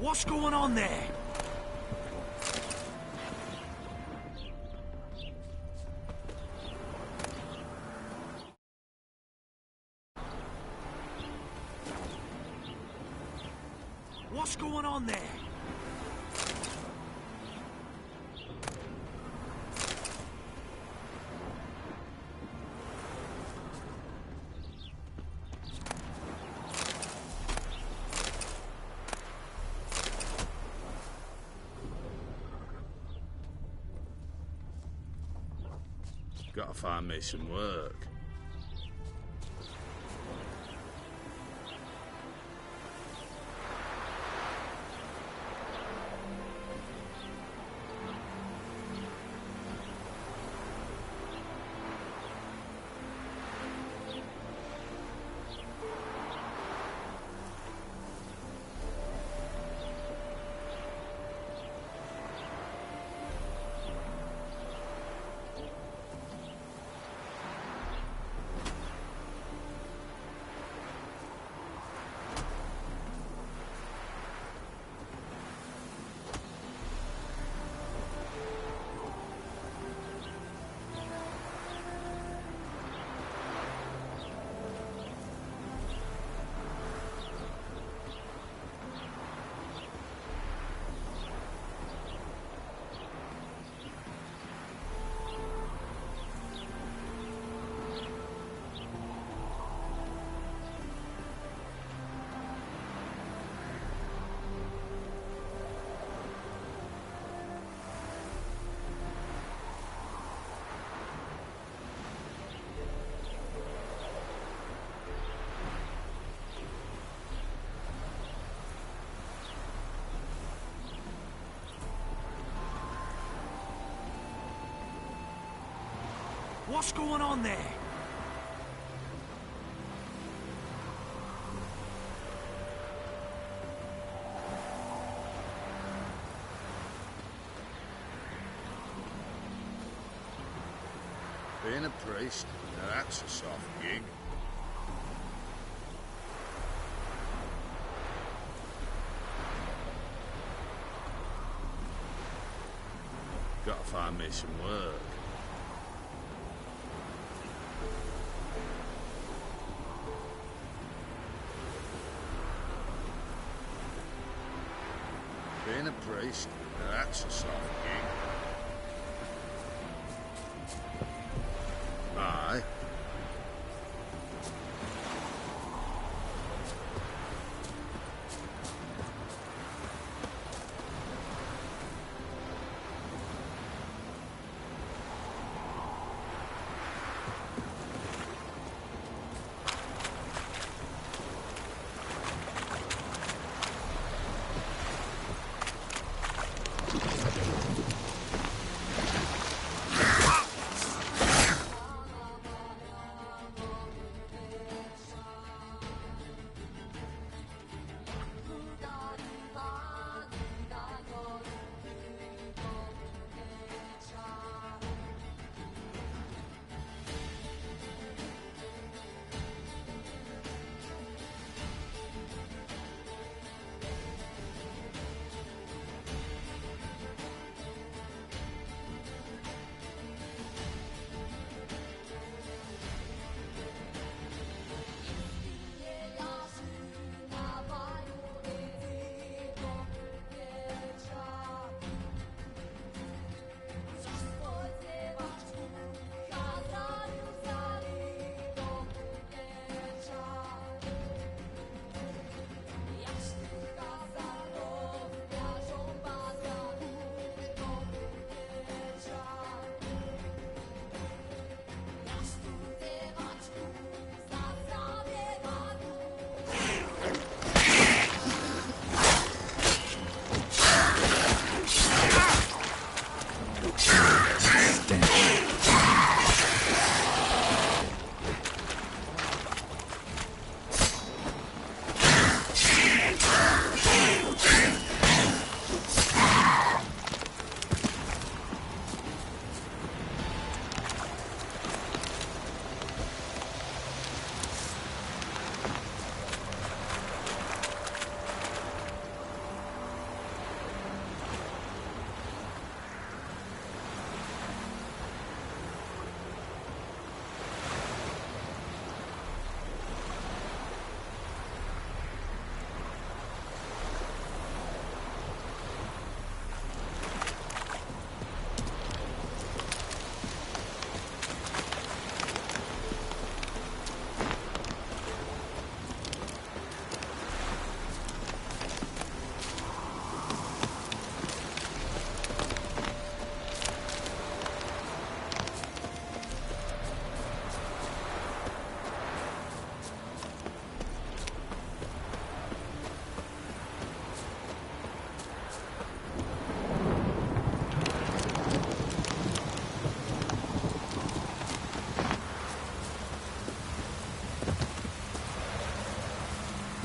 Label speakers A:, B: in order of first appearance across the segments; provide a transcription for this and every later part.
A: What's going on there? What's going on there?
B: Gotta find me some work.
A: What's going on there?
B: Being a priest, now that's a soft gig. Gotta find me some work. Being a priest, now that's a soft gig. Aye.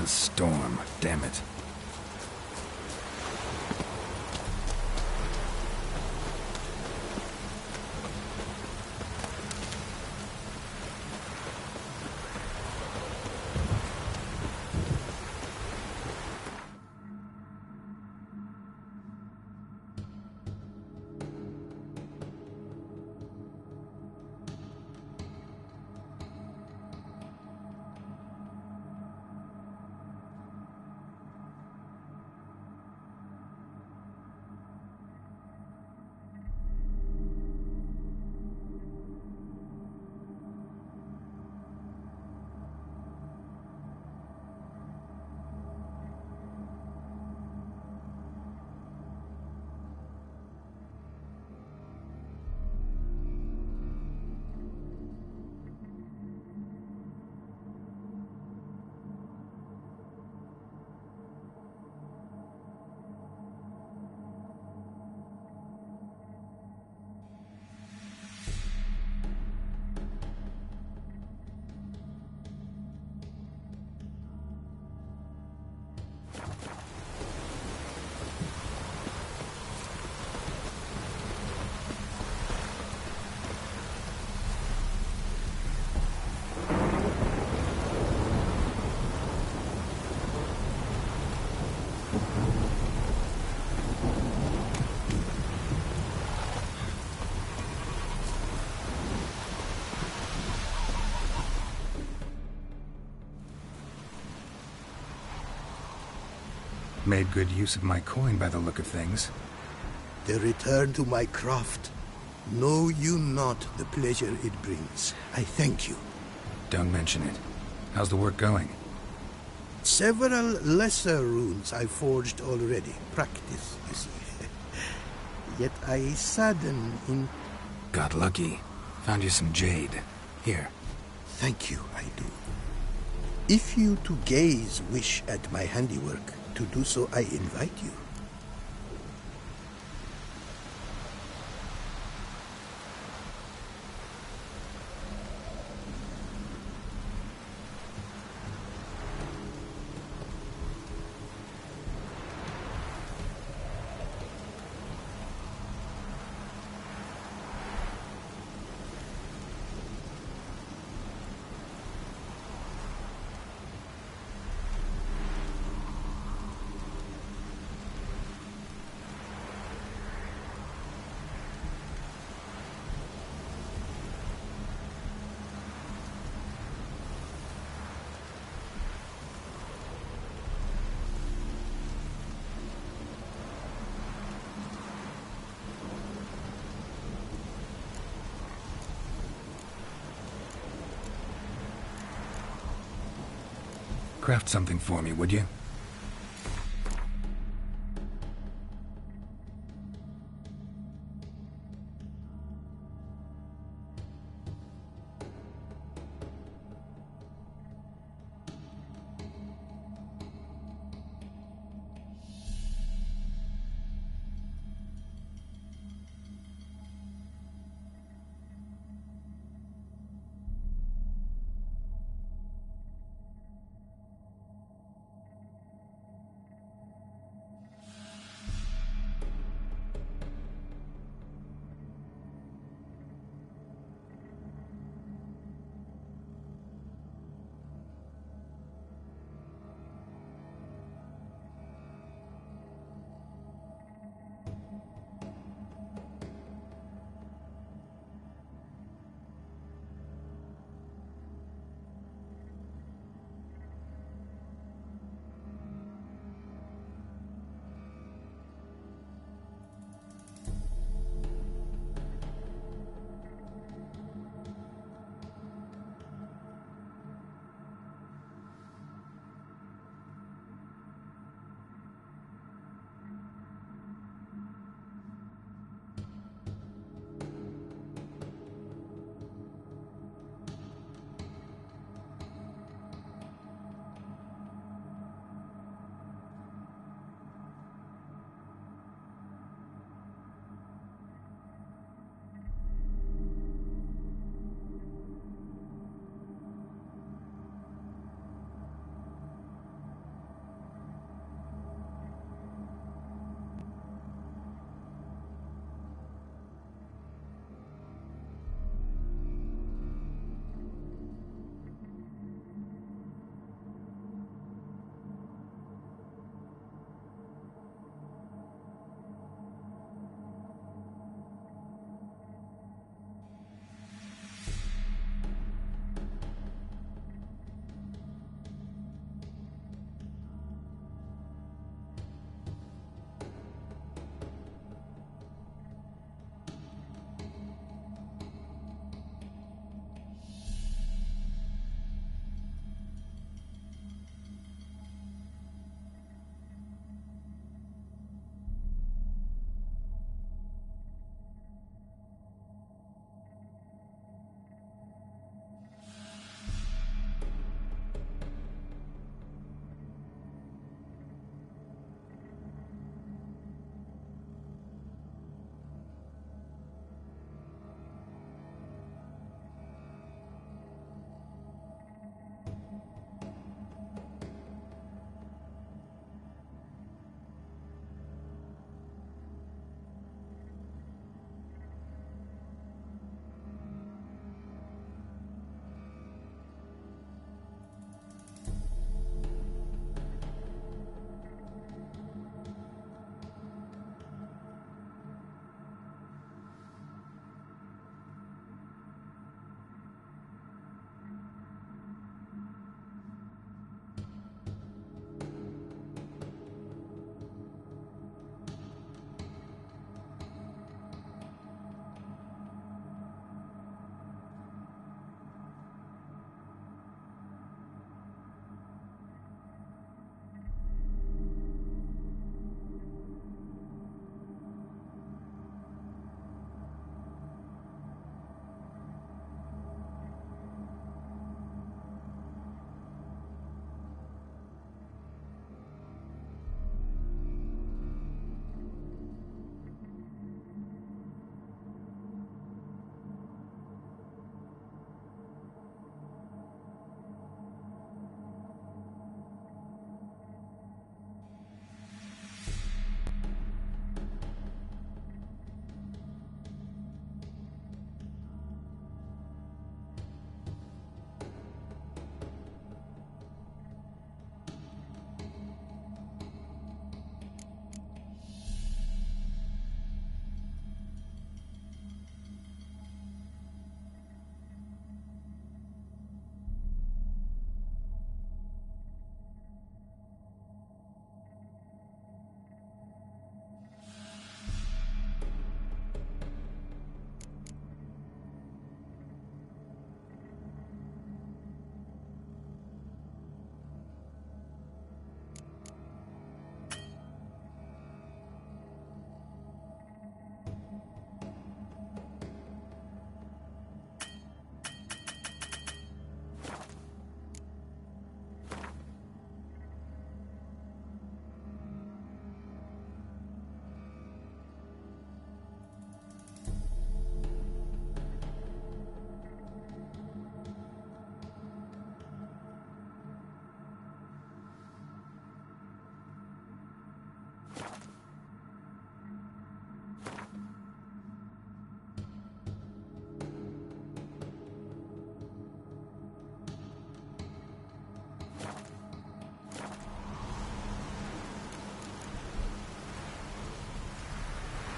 C: A storm, damn it. Made good use of my coin by the look of things.
D: The return to my craft. Know you not the pleasure it brings. I thank you.
C: Don't mention it. How's the work going?
D: Several lesser runes I forged already. Practice, you see. Yet I sadden in...
C: Got lucky. Found you some jade. Here.
D: Thank you, I do. If you to gaze wish at my handiwork, to do so I invite you.
C: Craft something for me, would you?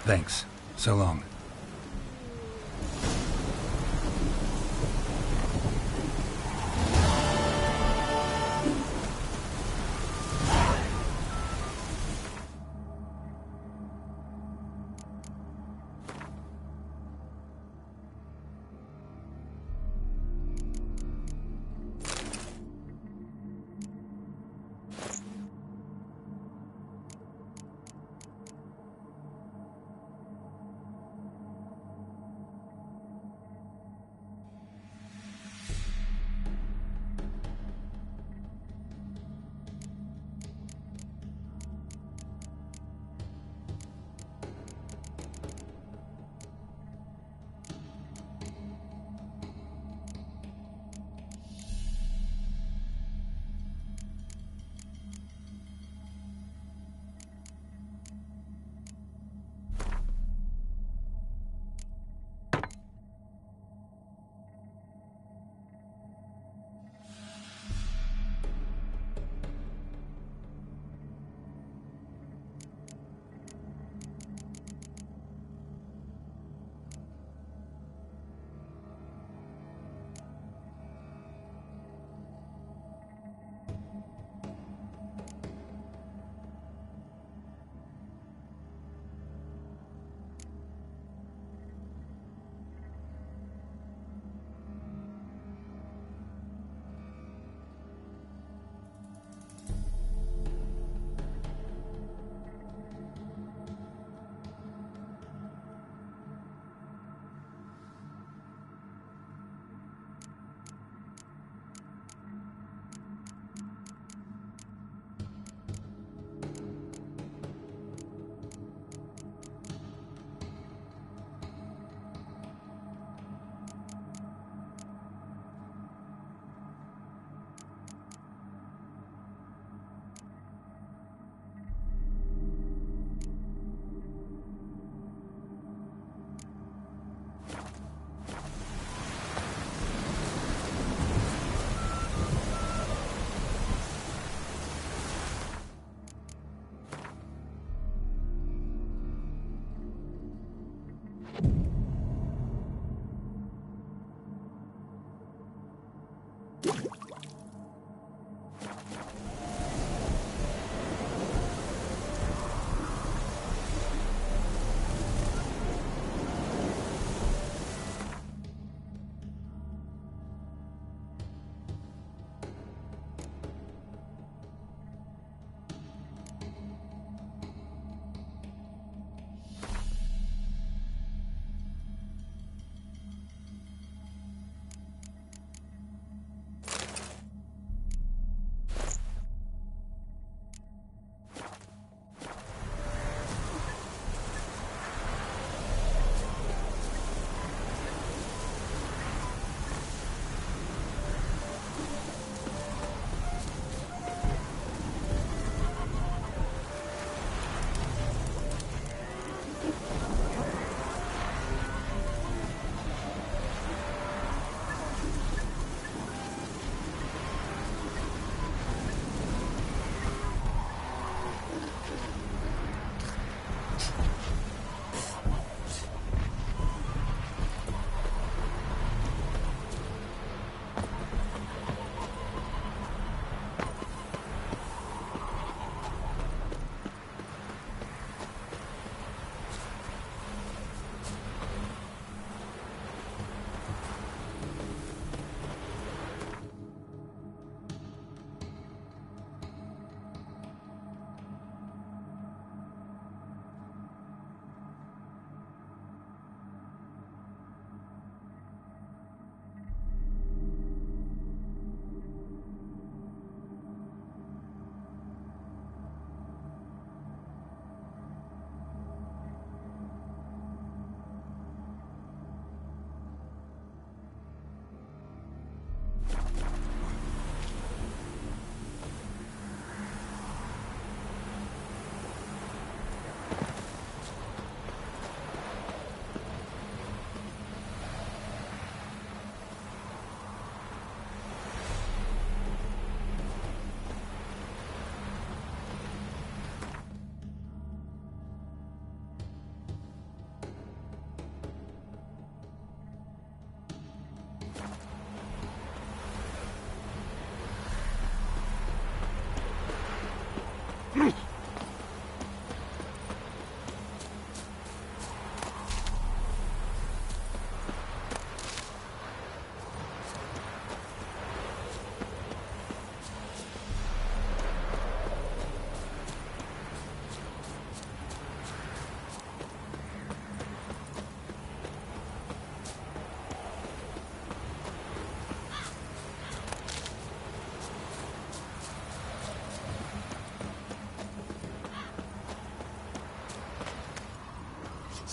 C: Thanks. So long.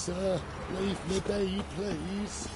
B: Sir, leave me be, please.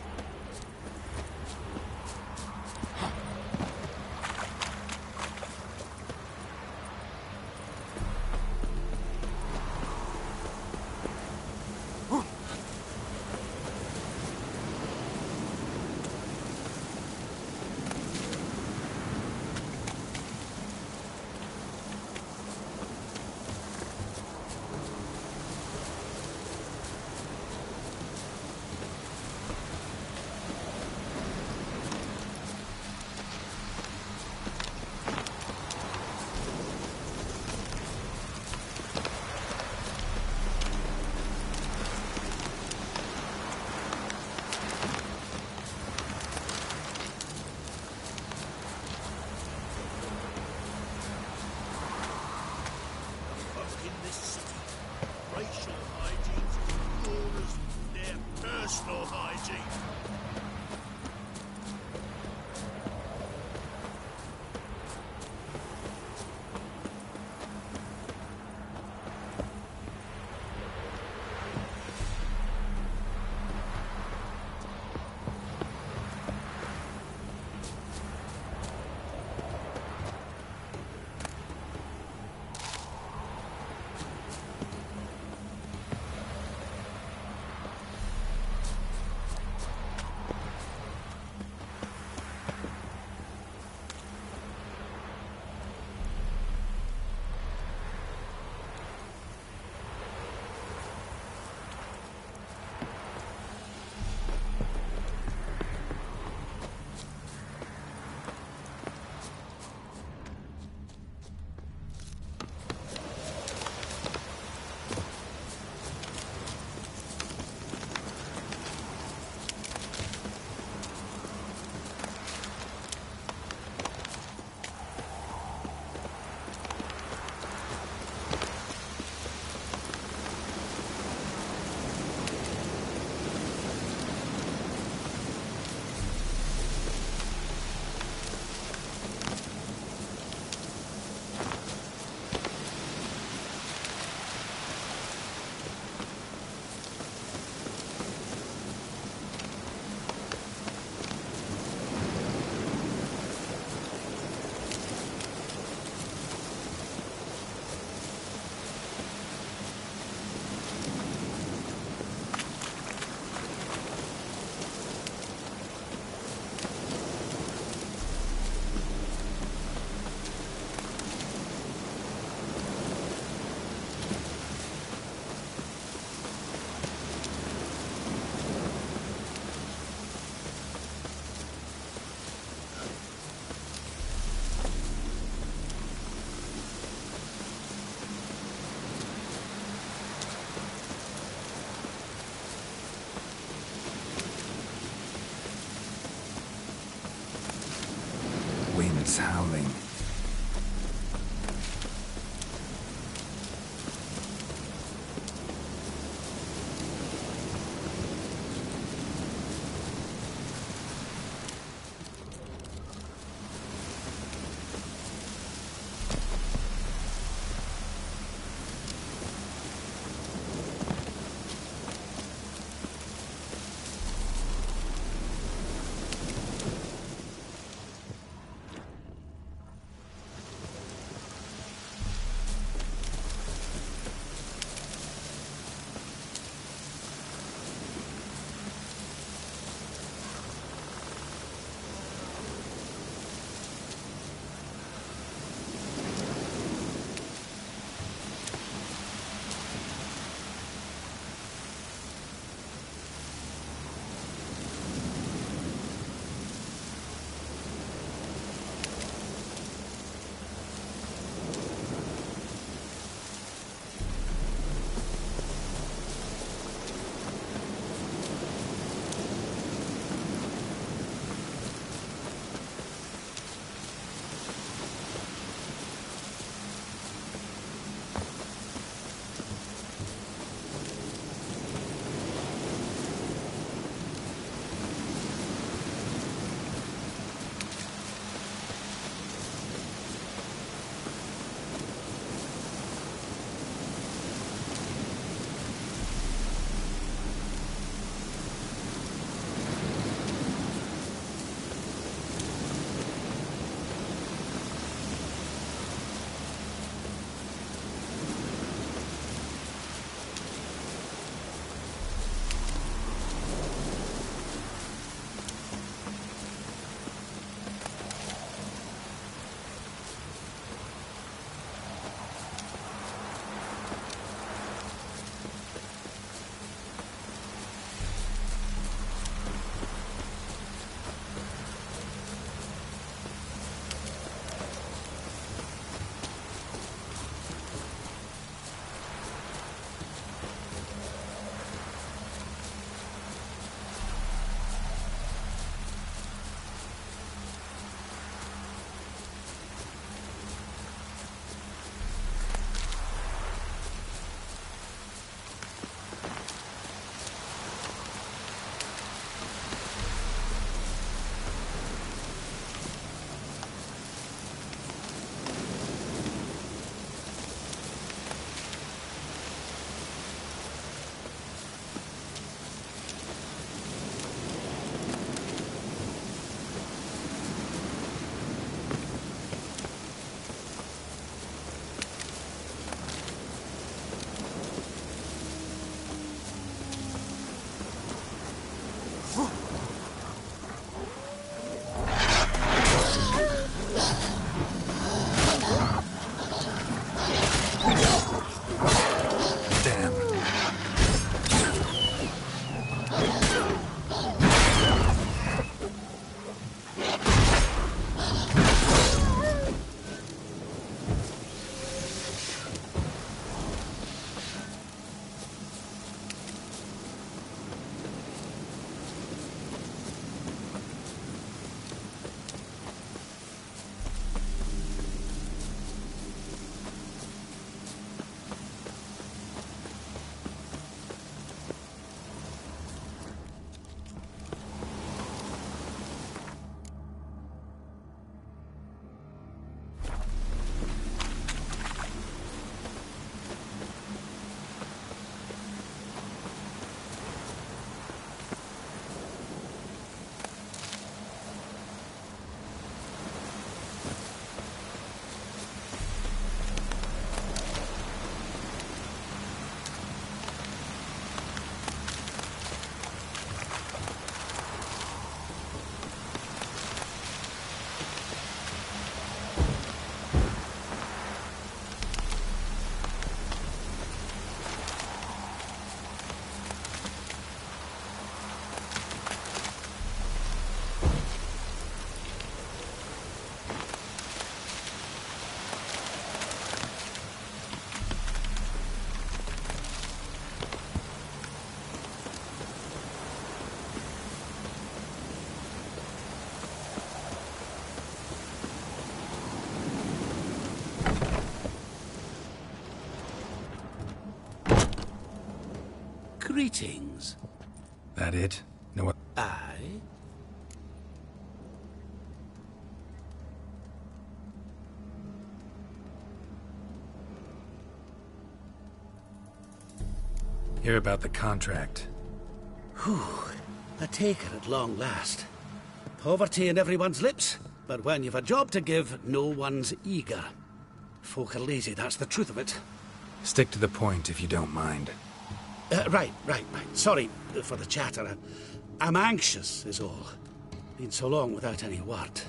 E: Greetings.
C: That it? No.
E: Aye?
C: Hear about the contract.
E: Whew. A taker at long last. Poverty in everyone's lips, but when you've a job to give, no one's eager. Folk are lazy, that's the truth of it.
C: Stick to the point if you don't mind.
E: Right. Sorry for the chatter. I'm anxious, is all. Been so long without any word.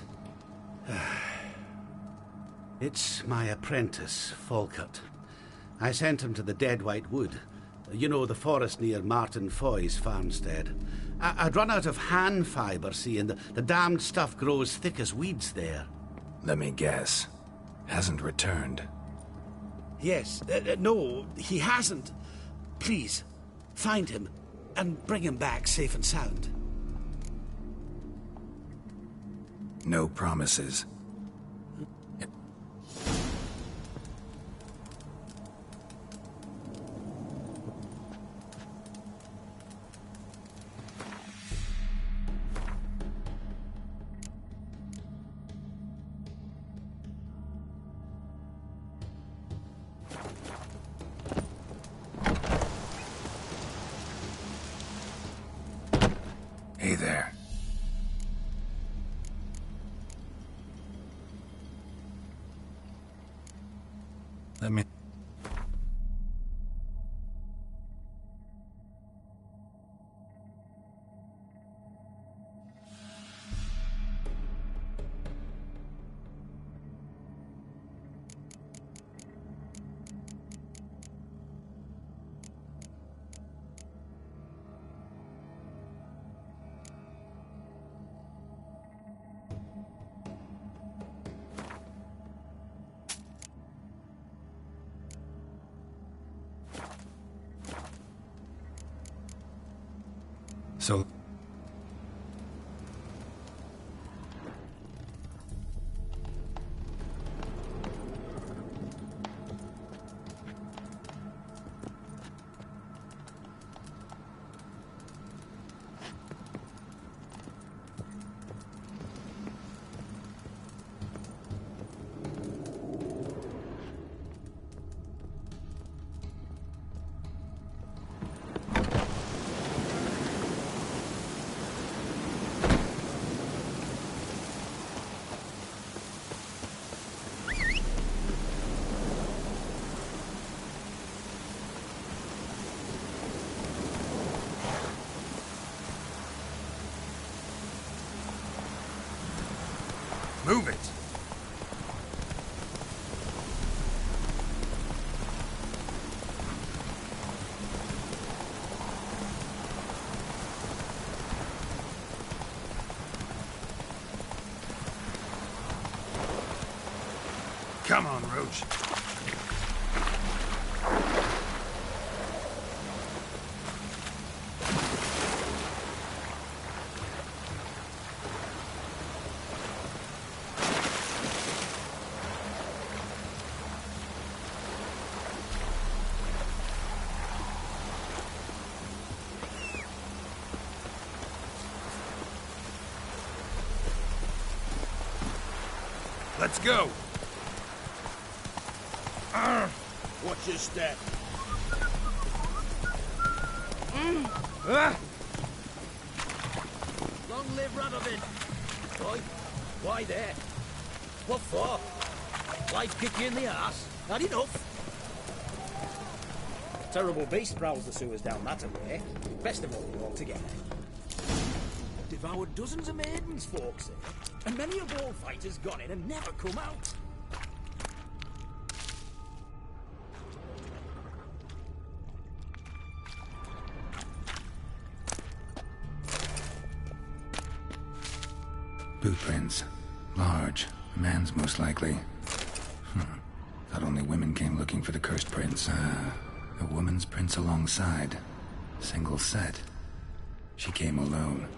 E: It's my apprentice, Falkert. I sent him to the Dead White Wood. You know, the forest near Martin Foy's farmstead. I'd run out of hand fibre, see, and the damned stuff grows thick as weeds there.
C: Let me guess. Hasn't returned.
E: Yes. No, he hasn't. Please, find him and bring him back safe and sound.
C: No promises. Hey there. Let me... So...
B: Move it!
A: Come on, Roach. Let's go.
B: Watch your step.
A: Long live Radovid. Why there? What for? Life kick you in the arse? Had enough? Terrible beast prowls the sewers down that way. Best of all altogether. Devoured dozens of maidens, folks say, and many a bullfighter's gone in and never come out.
C: Boot prints. Large. A man's most likely. Thought only women came looking for the cursed prints. A woman's prints alongside. Single set. She came alone.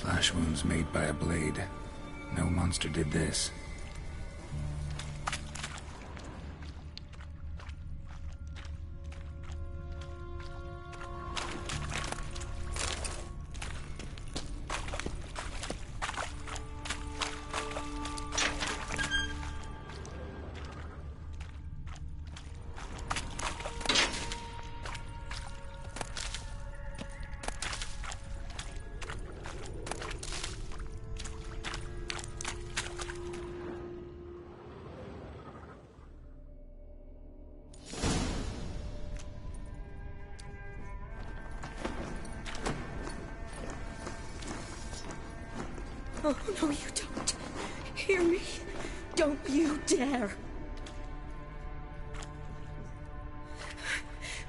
C: Slash wounds made by a blade. No monster did this.
F: Oh, no, you don't. Hear me? Don't you dare.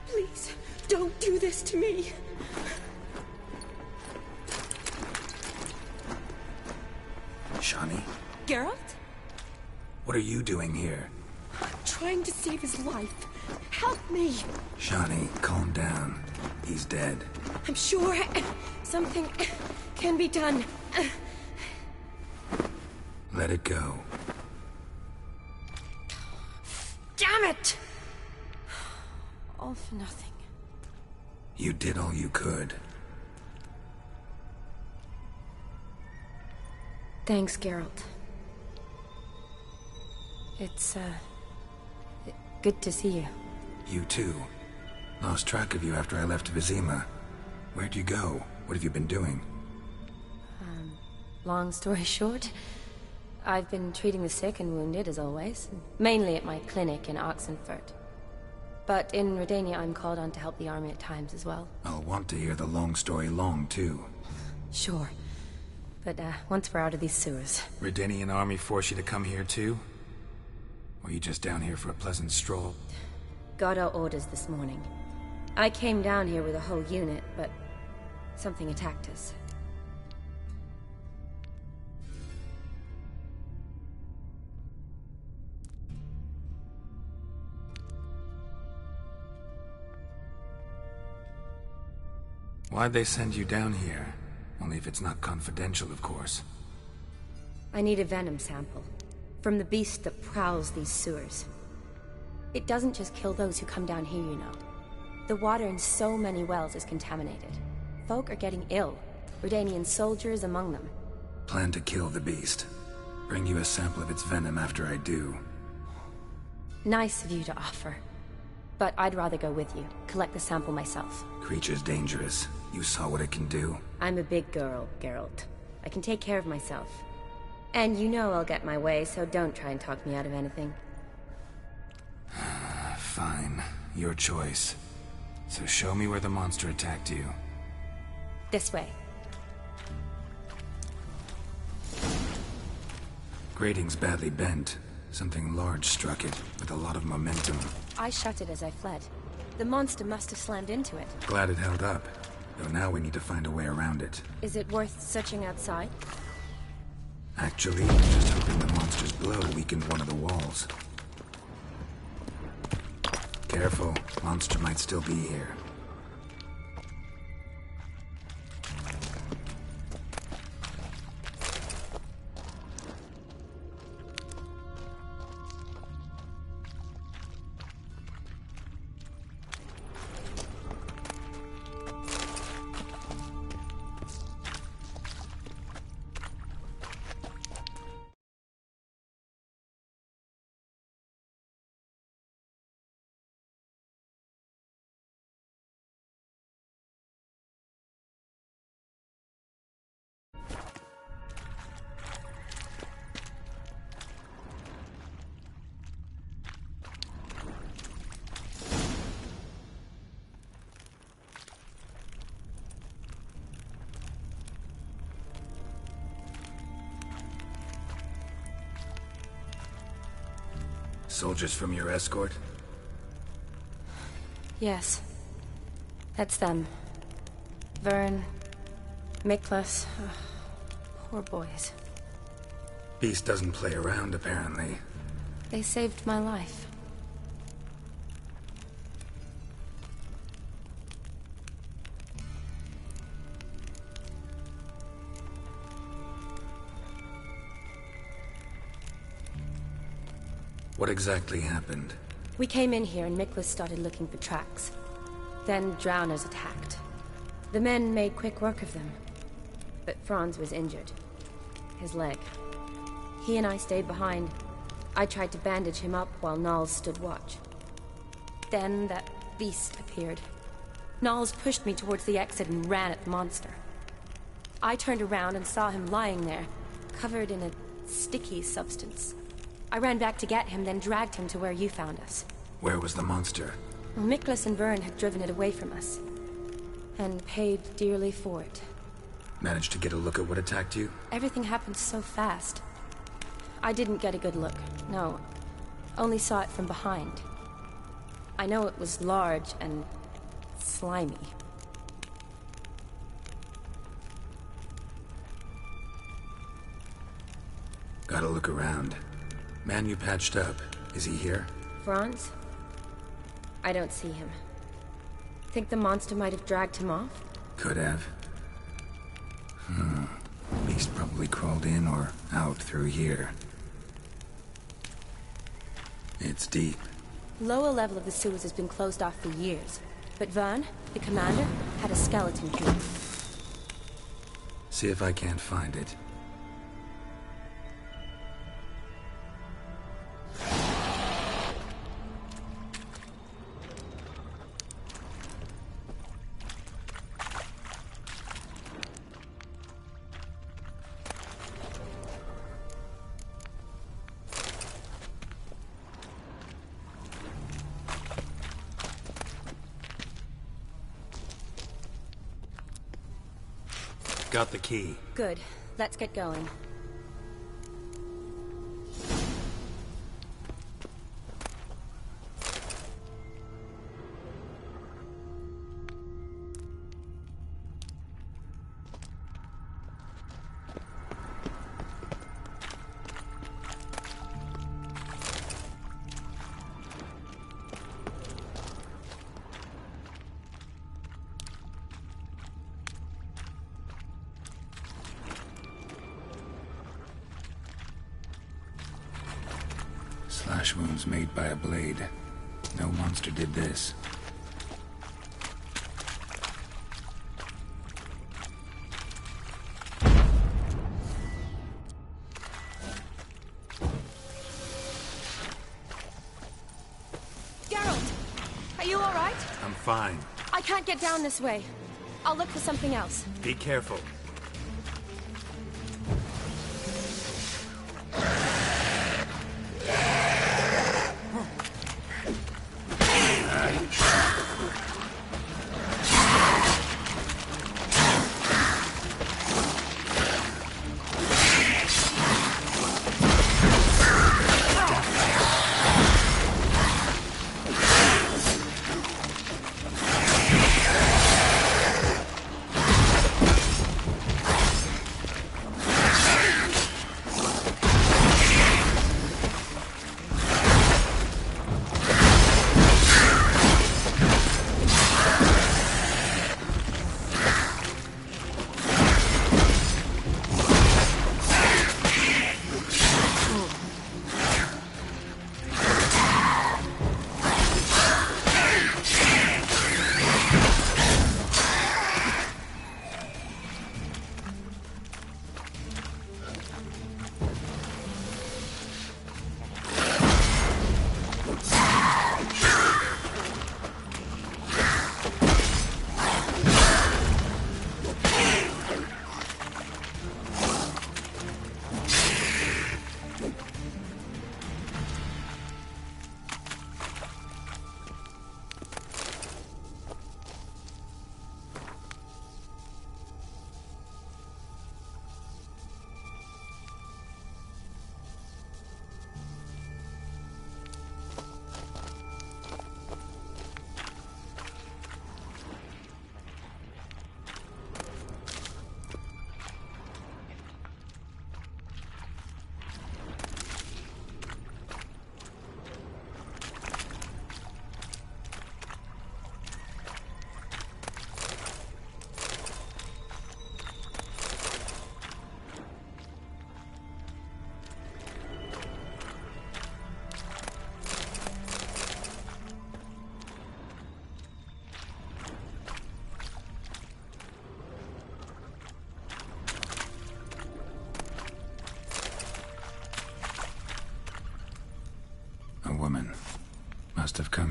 F: Please, don't do this to me.
C: Shani?
F: Geralt?
C: What are you doing here?
F: I'm trying to save his life. Help me.
C: Shani, calm down. He's dead.
F: I'm sure something can be done.
C: Let it go.
F: Damn it! All for nothing.
C: You did all you could.
F: Thanks, Geralt. It's, good to see you.
C: You too. Lost track of you after I left Vizima. Where'd you go? What have you been doing?
F: Long story short, I've been treating the sick and wounded, as always. Mainly at my clinic in Oxenfurt. But in Redania, I'm called on to help the army at times as well.
C: I'll want to hear the long story long, too.
F: Sure. But, once we're out of these sewers.
C: Redanian army force you to come here, too? Or you just down here for a pleasant stroll?
F: Got our orders this morning. I came down here with a whole unit, but something attacked us.
C: Why'd they send you down here? Only if it's not confidential, of course.
F: I need a venom sample. From the beast that prowls these sewers. It doesn't just kill those who come down here, you know. The water in so many wells is contaminated. Folk are getting ill. Redanian soldiers among them.
C: Plan to kill the beast. Bring you a sample of its venom after I do.
F: Nice of you to offer. But I'd rather go with you. Collect the sample myself.
C: Creature's dangerous. You saw what it can do.
F: I'm a big girl, Geralt. I can take care of myself. And you know I'll get my way, so don't try and talk me out of anything.
C: Fine. Your choice. So show me where the monster attacked you.
F: This way.
C: Grating's badly bent. Something large struck it, with a lot of momentum.
F: I shut it as I fled. The monster must have slammed into it.
C: Glad it held up. Though now we need to find a way around it.
F: Is it worth searching outside?
C: Actually, just hoping the monster's blow weakened one of the walls. Careful, monster might still be here. Soldiers from your escort?
F: Yes. That's them. Vern, Miklas. Poor boys.
C: Beast doesn't play around, apparently.
F: They saved my life.
C: What exactly happened?
F: We came in here and Miklas started looking for tracks. Then drowners attacked. The men made quick work of them. But Franz was injured. His leg. He and I stayed behind. I tried to bandage him up while Nals stood watch. Then that beast appeared. Nals pushed me towards the exit and ran at the monster. I turned around and saw him lying there, covered in a sticky substance. I ran back to get him, then dragged him to where you found us.
C: Where was the monster?
F: Well, Miklas and Vern had driven it away from us. And paid dearly for it.
C: Managed to get a look at what attacked you?
F: Everything happened so fast. I didn't get a good look, no. Only saw it from behind. I know it was large and slimy.
C: Gotta look around. Man you patched up, is he here?
F: Franz? I don't see him. Think the monster might have dragged him off?
C: Could have. Beast probably crawled in or out through here. It's deep.
F: Lower level of the sewers has been closed off for years. But Vern, the commander, had a skeleton key.
C: See if I can't find it. Got the key.
F: Good. Let's get going.
C: Slash wounds made by a blade. No monster did this.
F: Geralt! Are you alright?
C: I'm fine.
F: I can't get down this way. I'll look for something else.
C: Be careful.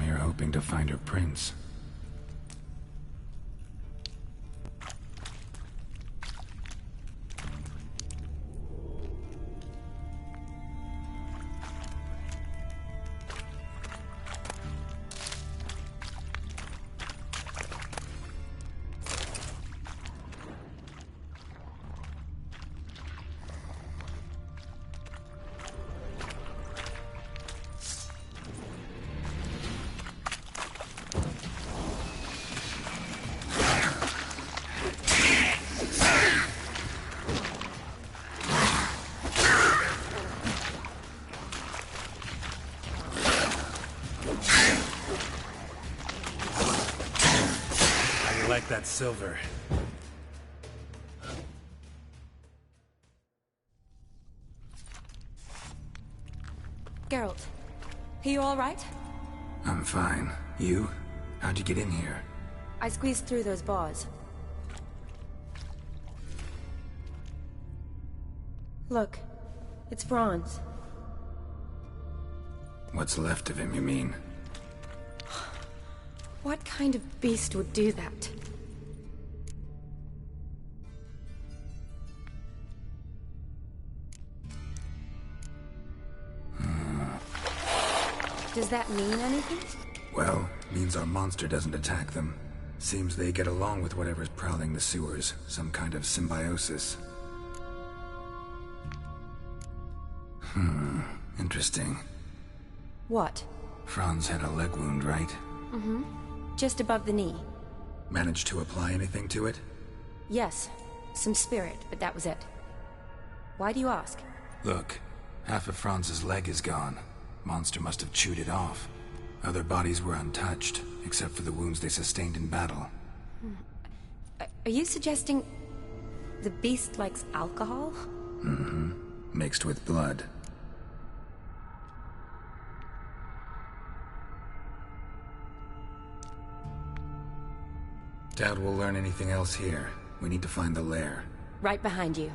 C: here hoping to find her prince. Like that silver.
F: Geralt, are you all right?
C: I'm fine. You? How'd you get in here?
F: I squeezed through those bars. Look, it's Franz.
C: What's left of him, you mean?
F: What kind of beast would do that? Does that mean anything?
C: Well, means our monster doesn't attack them. Seems they get along with whatever's prowling the sewers. Some kind of symbiosis. Interesting.
F: What?
C: Franz had a leg wound, right?
F: Mm-hmm. Just above the knee.
C: Managed to apply anything to it?
F: Yes. Some spirit, but that was it. Why do you ask?
C: Look, half of Franz's leg is gone. Monster must have chewed it off. Other bodies were untouched, except for the wounds they sustained in battle.
F: Are you suggesting the beast likes alcohol?
C: Mm-hmm. Mixed with blood. Doubt we'll learn anything else here. We need to find the lair.
F: Right behind you.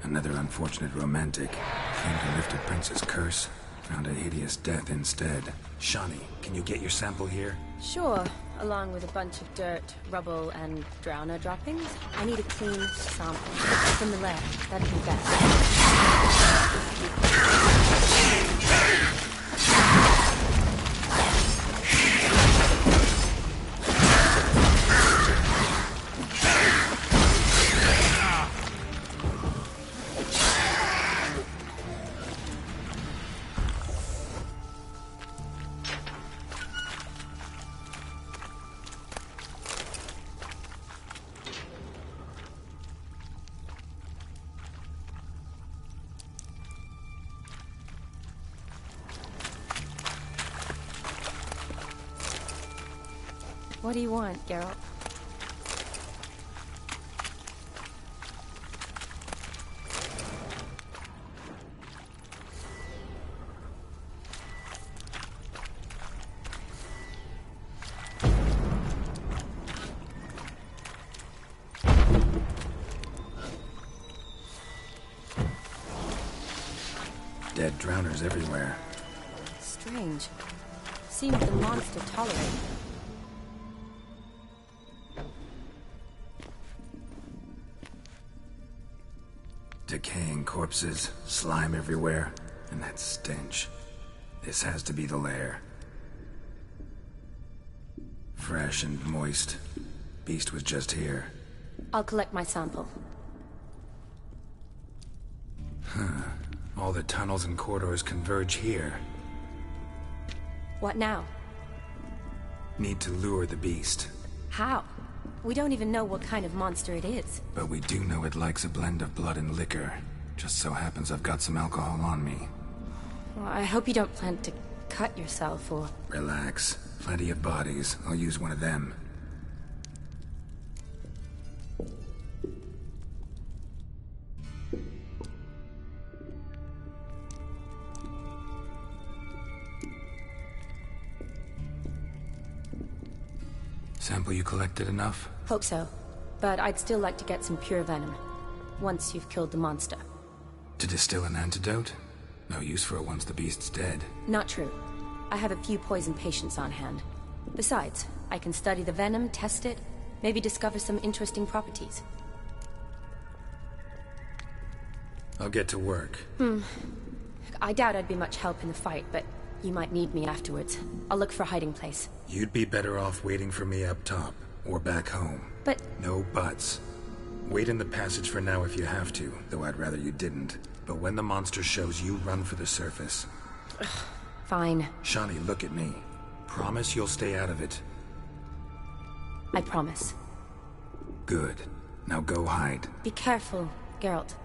C: Another unfortunate romantic. Came to lift a prince's curse. Found a hideous death instead. Shani, can you get your sample here?
F: Sure, along with a bunch of dirt, rubble, and drowner droppings. I need a clean sample. From the lair, that'd be best. What do you want, Geralt?
C: Dead drowners everywhere.
F: Strange. Seems the monster tolerated them.
C: Decaying corpses, slime everywhere, and that stench. This has to be the lair. fresh and moist. Beast was just here.
F: I'll collect my sample.
C: All the tunnels and corridors converge here.
F: What now?
C: Need to lure the beast.
F: How? We don't even know what kind of monster it is.
C: But we do know it likes a blend of blood and liquor. Just so happens I've got some alcohol on me.
F: Well, I hope you don't plan to cut yourself or...
C: Relax. Plenty of bodies. I'll use one of them. Sample you collected enough?
F: Hope so. But I'd still like to get some pure venom. Once you've killed the monster.
C: To distill an antidote? No use for it once the beast's dead.
F: Not true. I have a few poison patients on hand. Besides, I can study the venom, test it, maybe discover some interesting properties.
C: I'll get to work.
F: I doubt I'd be much help in the fight, but you might need me afterwards. I'll look for a hiding place.
C: You'd be better off waiting for me up top, or back home.
F: But...
C: No buts. Wait in the passage for now if you have to, though I'd rather you didn't. But when the monster shows, you run for the surface.
F: Fine.
C: Shani, look at me. Promise you'll stay out of it.
F: I promise.
C: Good. Now go hide.
F: Be careful, Geralt.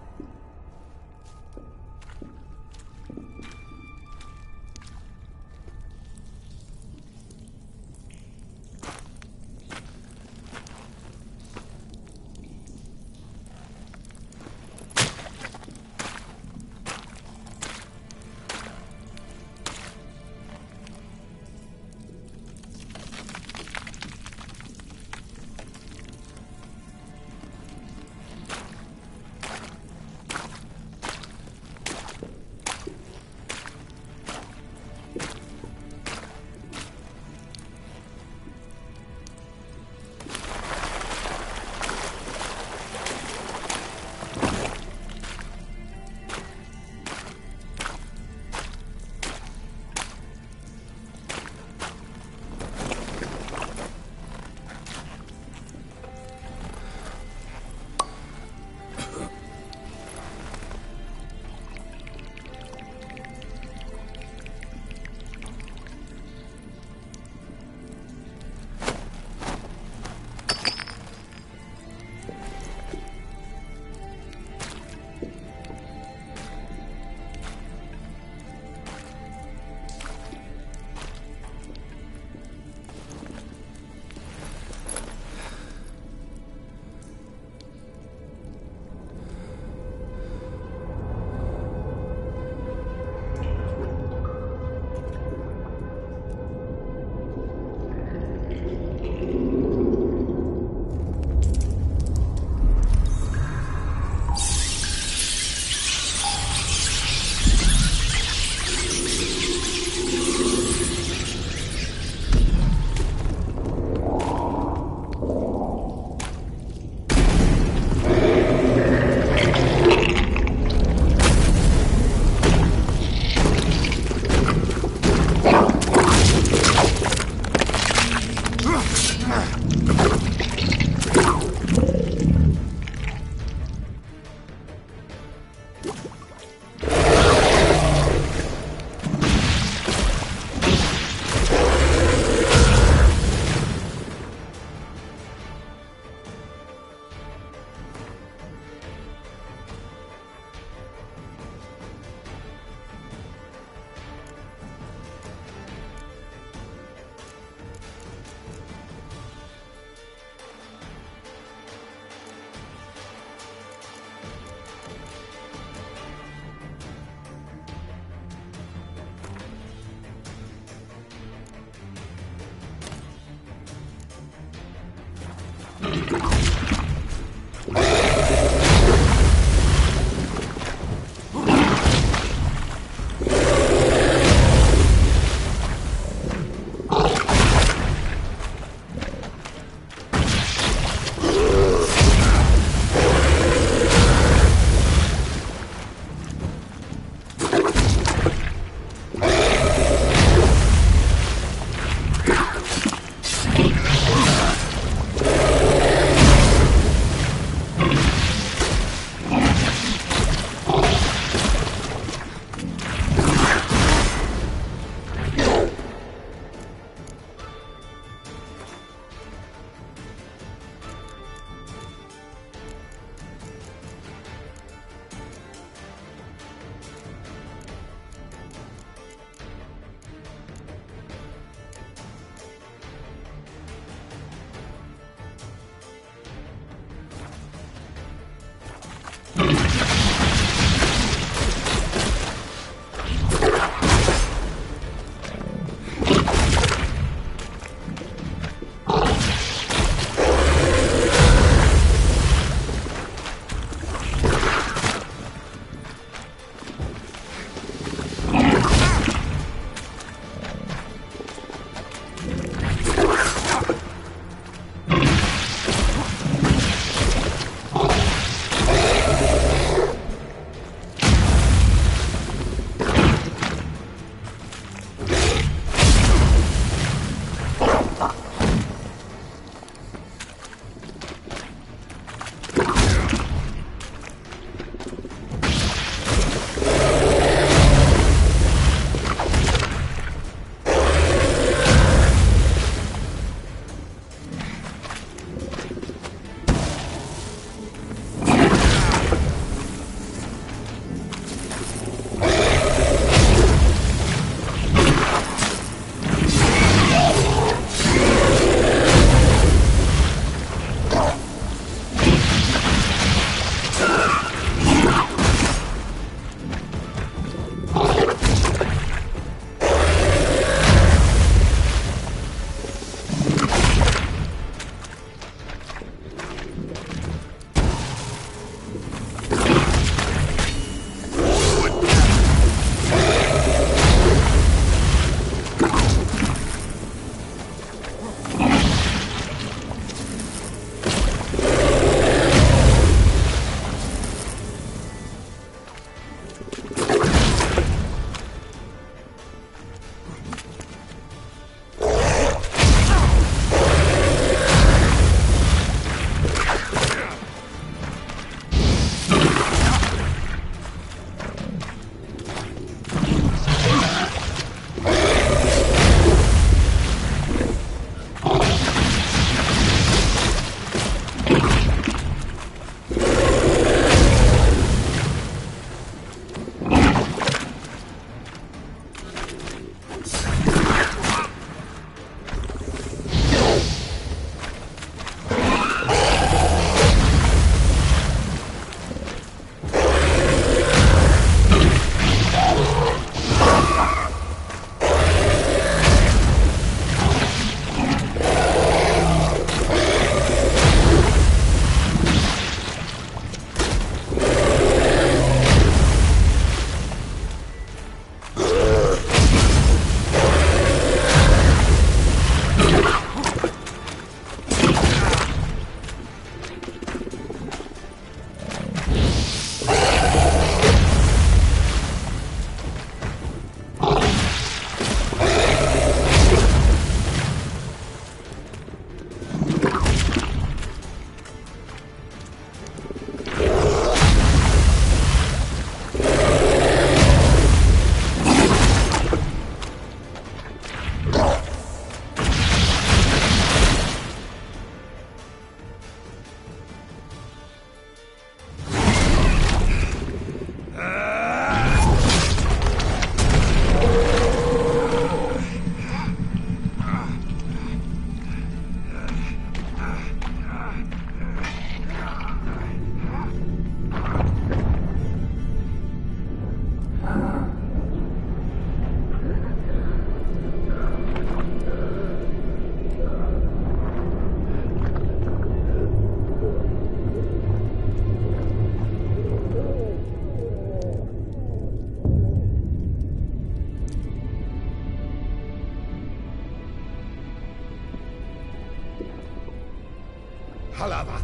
B: Halavath.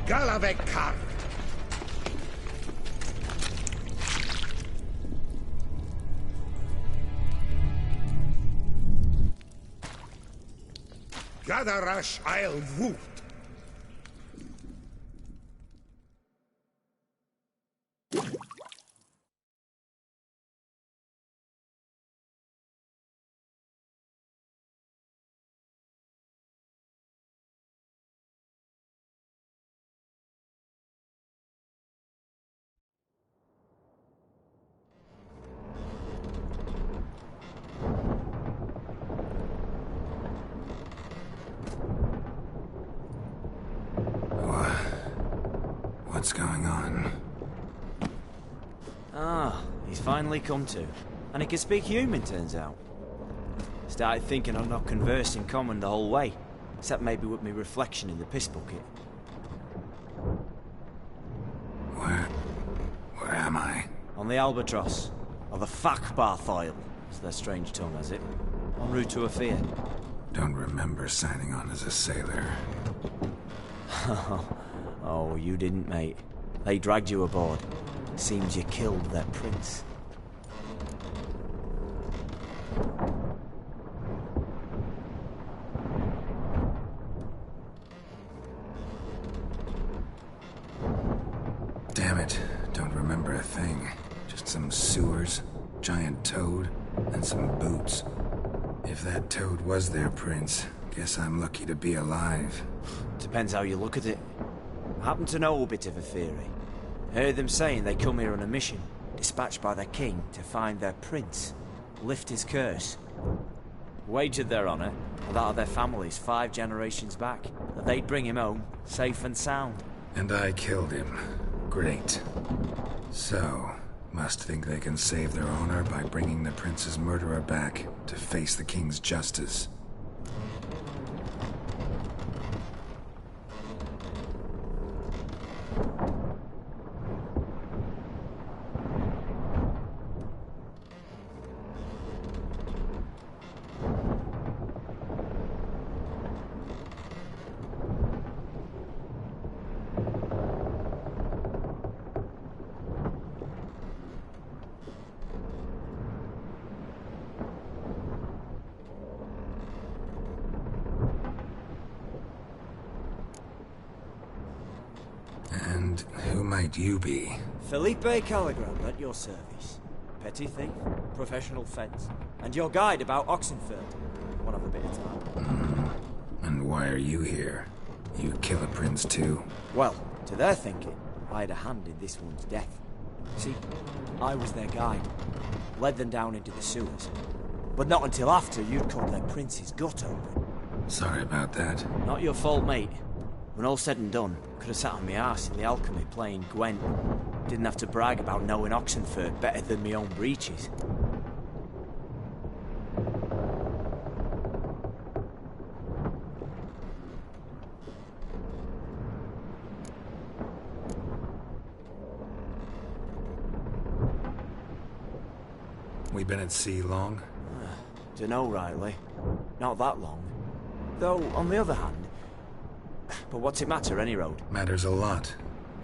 B: Galavek Kar. Gadarash Isle Woot.
C: What's going on?
G: Ah, he's finally come to. And he can speak human, turns out. Started thinking I'd not conversed in common the whole way, except maybe with me reflection in the piss bucket.
C: Where am I?
G: On the Albatross, or the Fakbarth Isle, as their strange tongue has it, en route to Afir.
C: Don't remember signing on as a sailor.
G: Oh, you didn't, mate. They dragged you aboard. Seems you killed their prince.
C: Damn it, don't remember a thing. Just some sewers, giant toad, and some boots. If that toad was their prince, guess I'm lucky to be alive.
G: Depends how you look at it. I happen to know a bit of a theory. Heard them saying they come here on a mission, dispatched by their king to find their prince, lift his curse. Wagered their honour, and that of their families 5 generations back, that they'd bring him home, safe and sound.
C: And I killed him. Great. So, must think they can save their honor by bringing the prince's murderer back to face the king's justice. And who might you be?
G: Felipe Caligrand at your service. Petty thief, professional fence, and your guide about Oxenfurt. One of a bit of time.
C: And why are you here? You kill a prince too?
G: Well, to their thinking, I had a hand in this one's death. See, I was their guide. Led them down into the sewers. But not until after you'd cut their prince's gut open.
C: Sorry about that.
G: Not your fault, mate. When all said and done, could have sat on my arse in the alchemy playing Gwent. Didn't have to brag about knowing Oxenfurt better than my own breeches.
C: We been at sea long?
G: Dunno, Riley. Not that long. Though, on the other hand... But what's it matter, any road?
C: Matters a lot.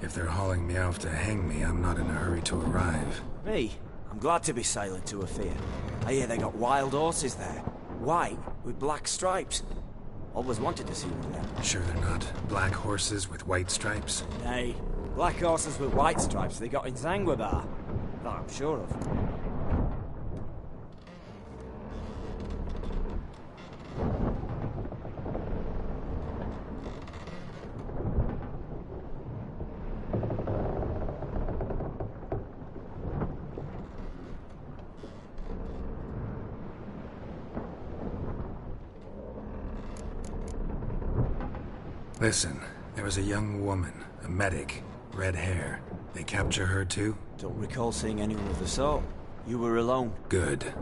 C: If they're hauling me off to hang me, I'm not in a hurry to arrive.
G: Me? I'm glad to be sailing to Afir. I hear they got wild horses there. White, with black stripes. Always wanted to see one of them.
C: Sure they're not black horses with white stripes?
G: Nay, black horses with white stripes they got in Zangwabar. That I'm sure of.
C: Listen, there was a young woman, a medic, red hair. They capture her too?
G: Don't recall seeing anyone of the sort. You were alone.
C: Good.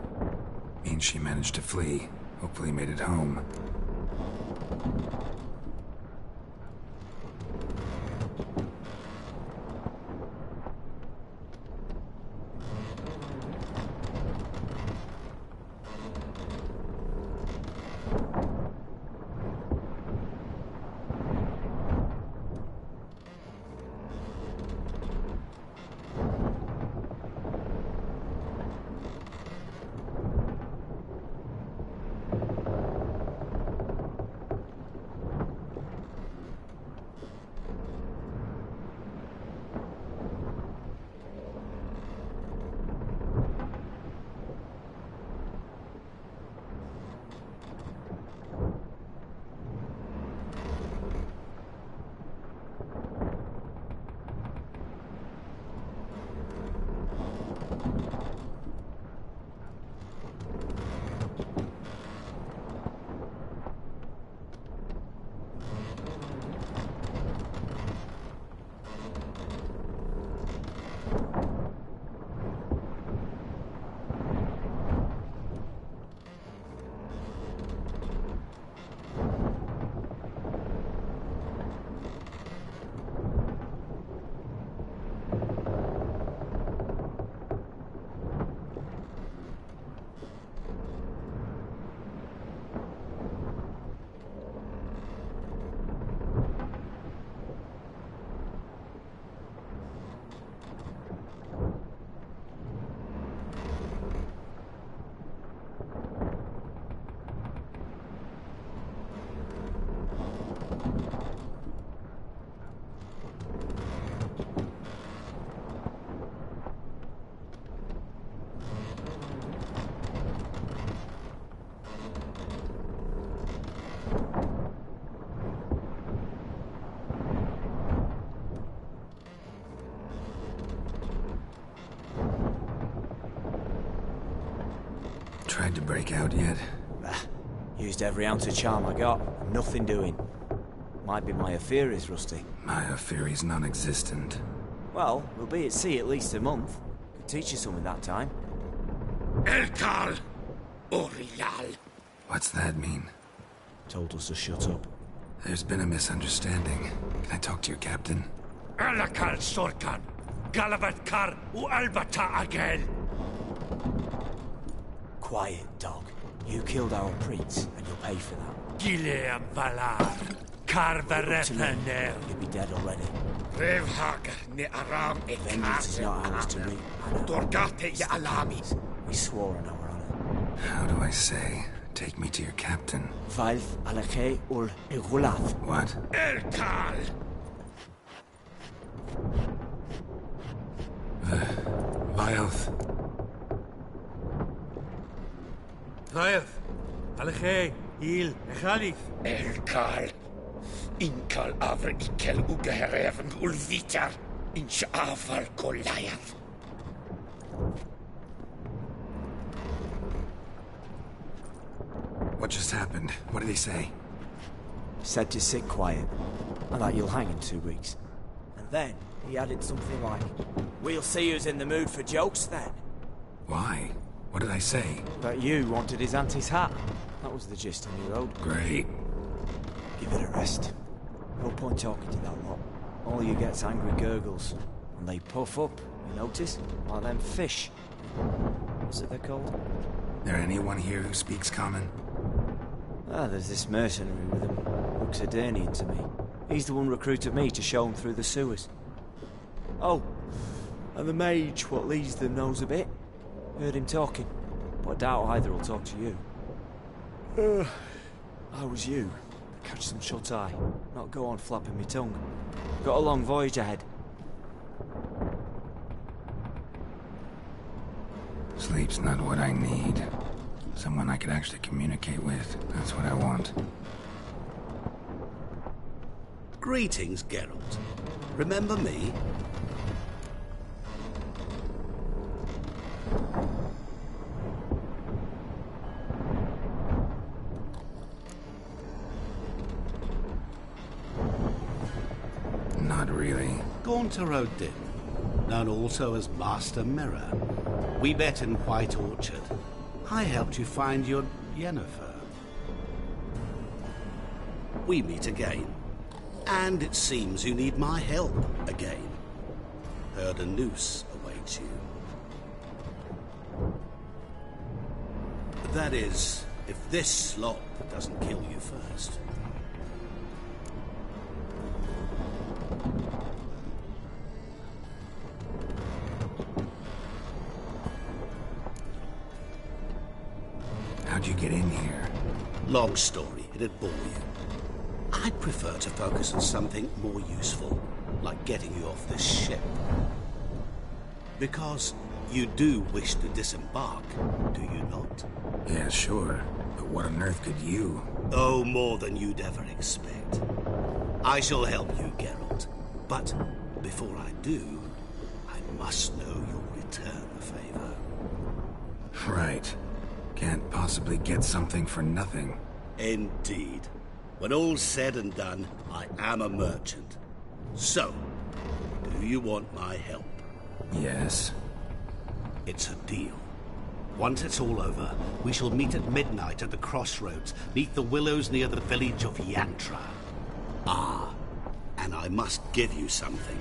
C: Means she managed to flee. Hopefully made it home. break out yet?
G: Used every ounce of charm I got. Nothing doing. Might be my Aetheri's rusty.
C: My Aetheri's non-existent.
G: Well, we'll be at sea at least a month. Could teach you something that time.
B: Elkal Orial.
C: What's that mean?
G: Told us to shut up.
C: There's been a misunderstanding. Can I talk to your captain?
B: Alakal Sorkan. Galabat Kar U Albata Agel.
G: Quiet, dog. You killed our prince, and you'll pay for that.
B: Gileam Valar. Kar Varepaner.
G: You'll be dead already.
B: Revhagar ne Aram
G: Vengeance is not ours to reap.
B: Dorgate ya Alami.
G: We swore on our honor.
C: How do I say? Take me to your captain.
G: Valf Alakhe ul Igulath.
C: What?
B: Elkal.
C: Vilth.
H: Vilth. Alakhe. Il. Echalith.
B: Elkal. Inkal Avr Ikel Ugehereven Ulvitar. Inch Aval Goliath.
C: What just happened? What did he say?
G: Said to sit quiet, and that you'll hang in 2 weeks. And then he added something like, "We'll see who's in the mood for jokes then."
C: Why? What did I say?
G: But you wanted his auntie's hat. That was the gist on your road.
C: Great.
G: Give it a rest. No point talking to that lot. All you get's angry gurgles. And they puff up, you notice? Like them fish. What's it they're called?
C: There anyone here who speaks common?
G: There's this mercenary with him. Looks Aedirnian to me. He's the one recruited me to show him through the sewers. Oh, and the mage what leads them knows a bit. Heard him talking, but I doubt either will talk to you. How was you? Catch some shut-eye, not go on flapping me tongue. Got a long voyage ahead.
C: Sleep's not what I need. Someone I could actually communicate with. That's what I want.
E: Greetings, Geralt. Remember me?
C: Not really.
E: Gaunter O'Din, known also as Master Mirror. We met in White Orchard. I helped you find your Yennefer. We meet again. And it seems you need my help again. Heard a noose awaits you. That is, if this slop doesn't kill you first.
C: How'd you get in here?
E: Long story, it'd bore you. I'd prefer to focus on something more useful, like getting you off this ship. Because you do wish to disembark, do you not?
C: Yeah, sure. But what on earth could you?
E: Oh, more than you'd ever expect. I shall help you, Geralt. But before I do, I must know you'll return the favor.
C: Right. Can't possibly get something for nothing.
E: Indeed. When all's said and done, I am a merchant. So, do you want my help?
C: Yes.
E: It's a deal. Once it's all over, we shall meet at midnight at the crossroads, neath the willows near the village of Yantra. Ah, and I must give you something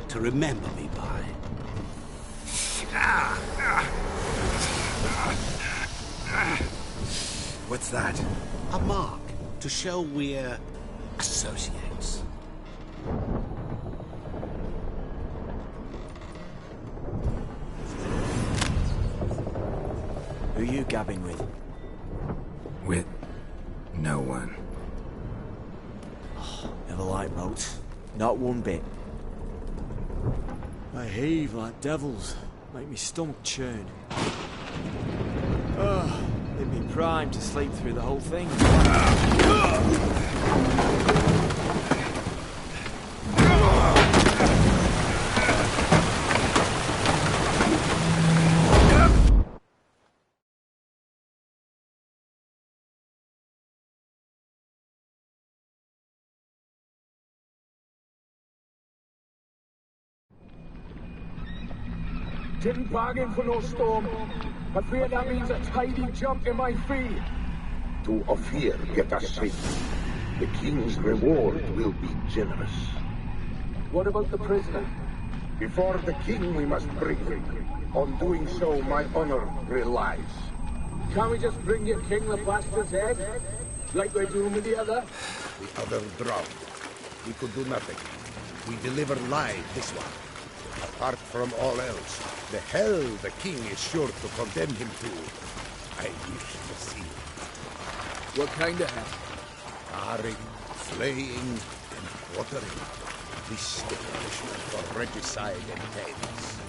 E: to remember me by.
C: What's that?
E: A mark to show we're associates.
G: Who you gabbing with?
C: With no one.
G: Never liked boats. Not one bit. They heave like devils. Make me stomach churn. They'd be primed to sleep through the whole thing.
I: Didn't bargain for no storm. I fear that means a tidy jump in my fee.
J: Do Ophir get us safe? The king's reward will be generous.
I: What about the prisoner?
J: Before the king we must bring him. On doing so, my honor relies.
I: Can't we just bring your king the bastard's head? Like we're doing with the other?
J: The other drowned. We could do nothing. We deliver live this one. Apart from all else, the hell the king is sure to condemn him to, I wish to see.
A: What kind of hell?
J: Tarring, flaying, and quartering. This the punishment for regicide and pains.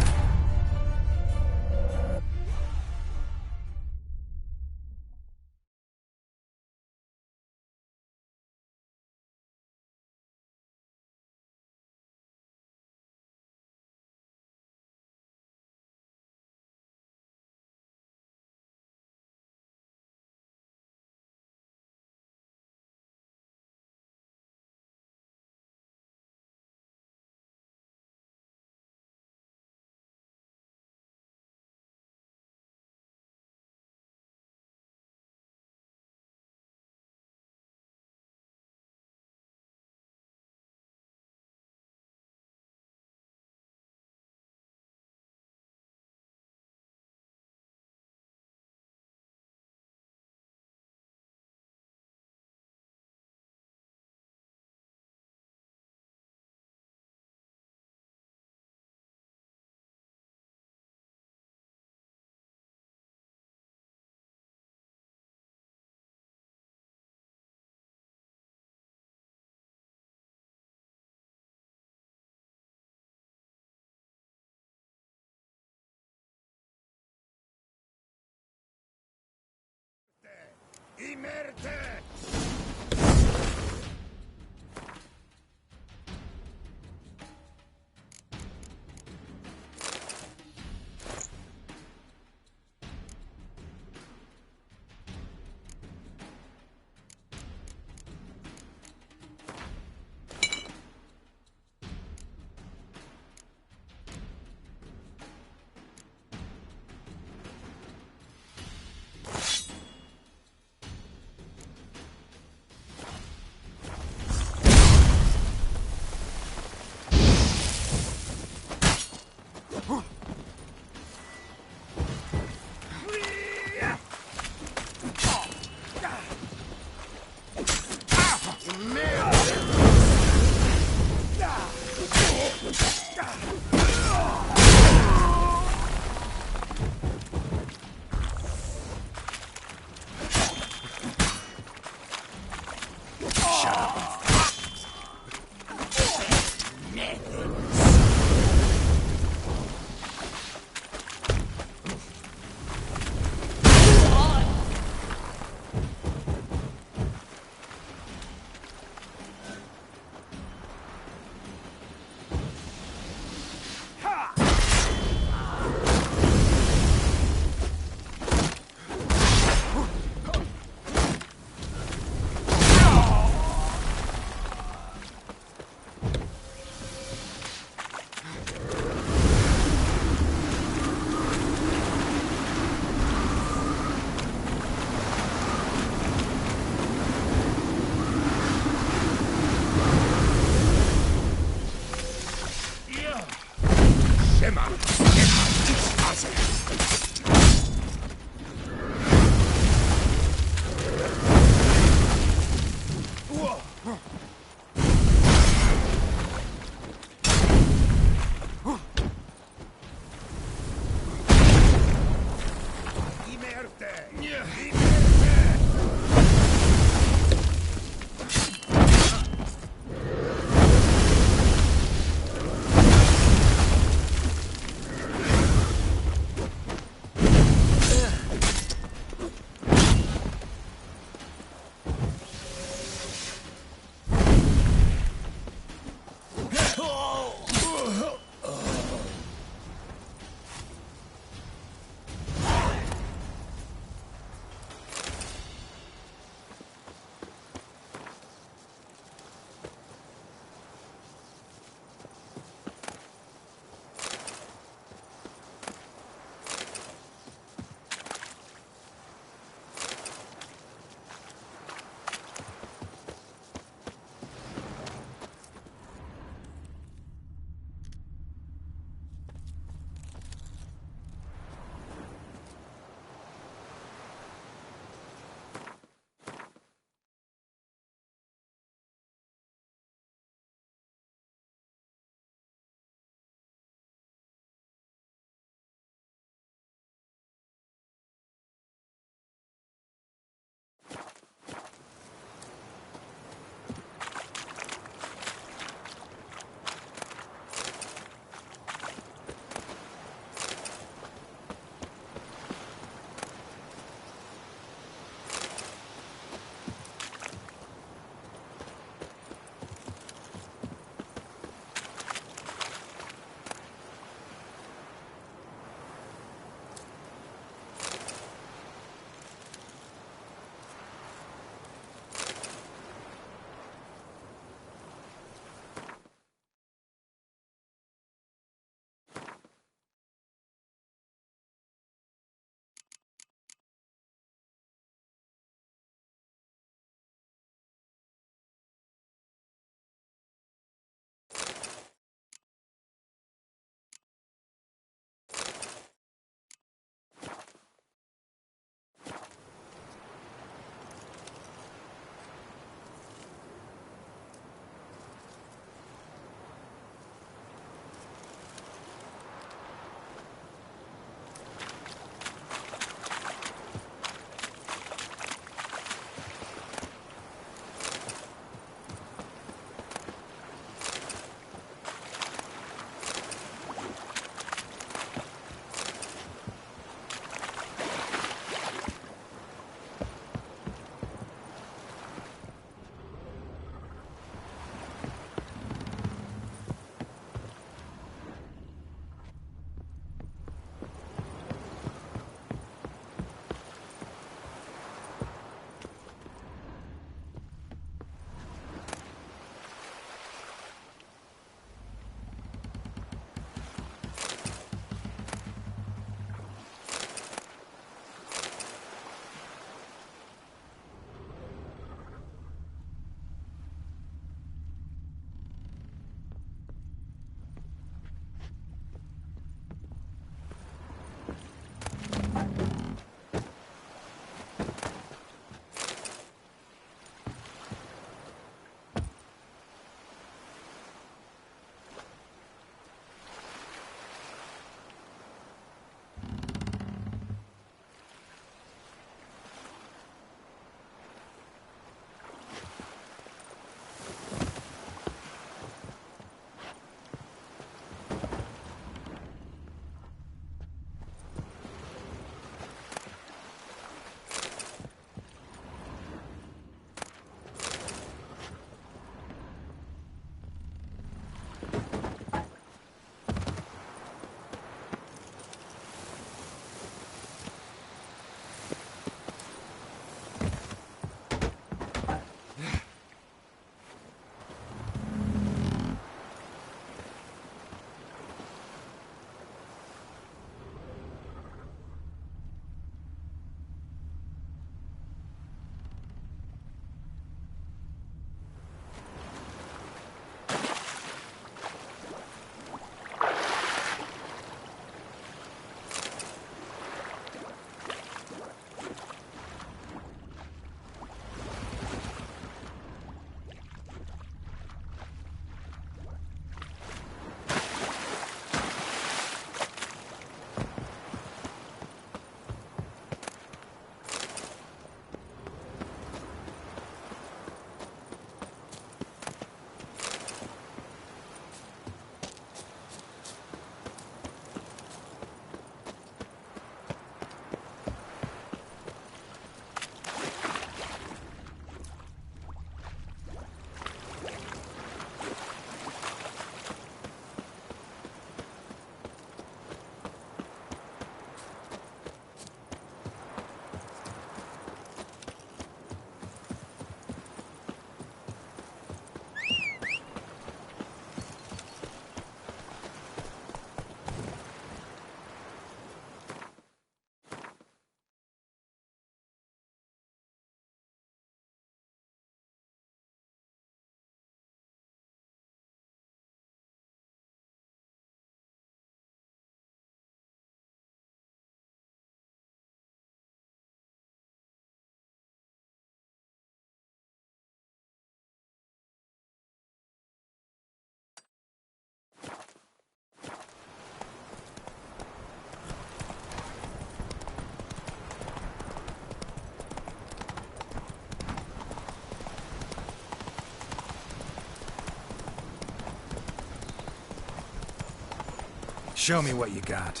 C: Show me what you got.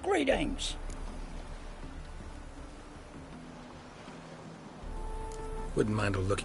K: Greetings.
C: Wouldn't mind a look.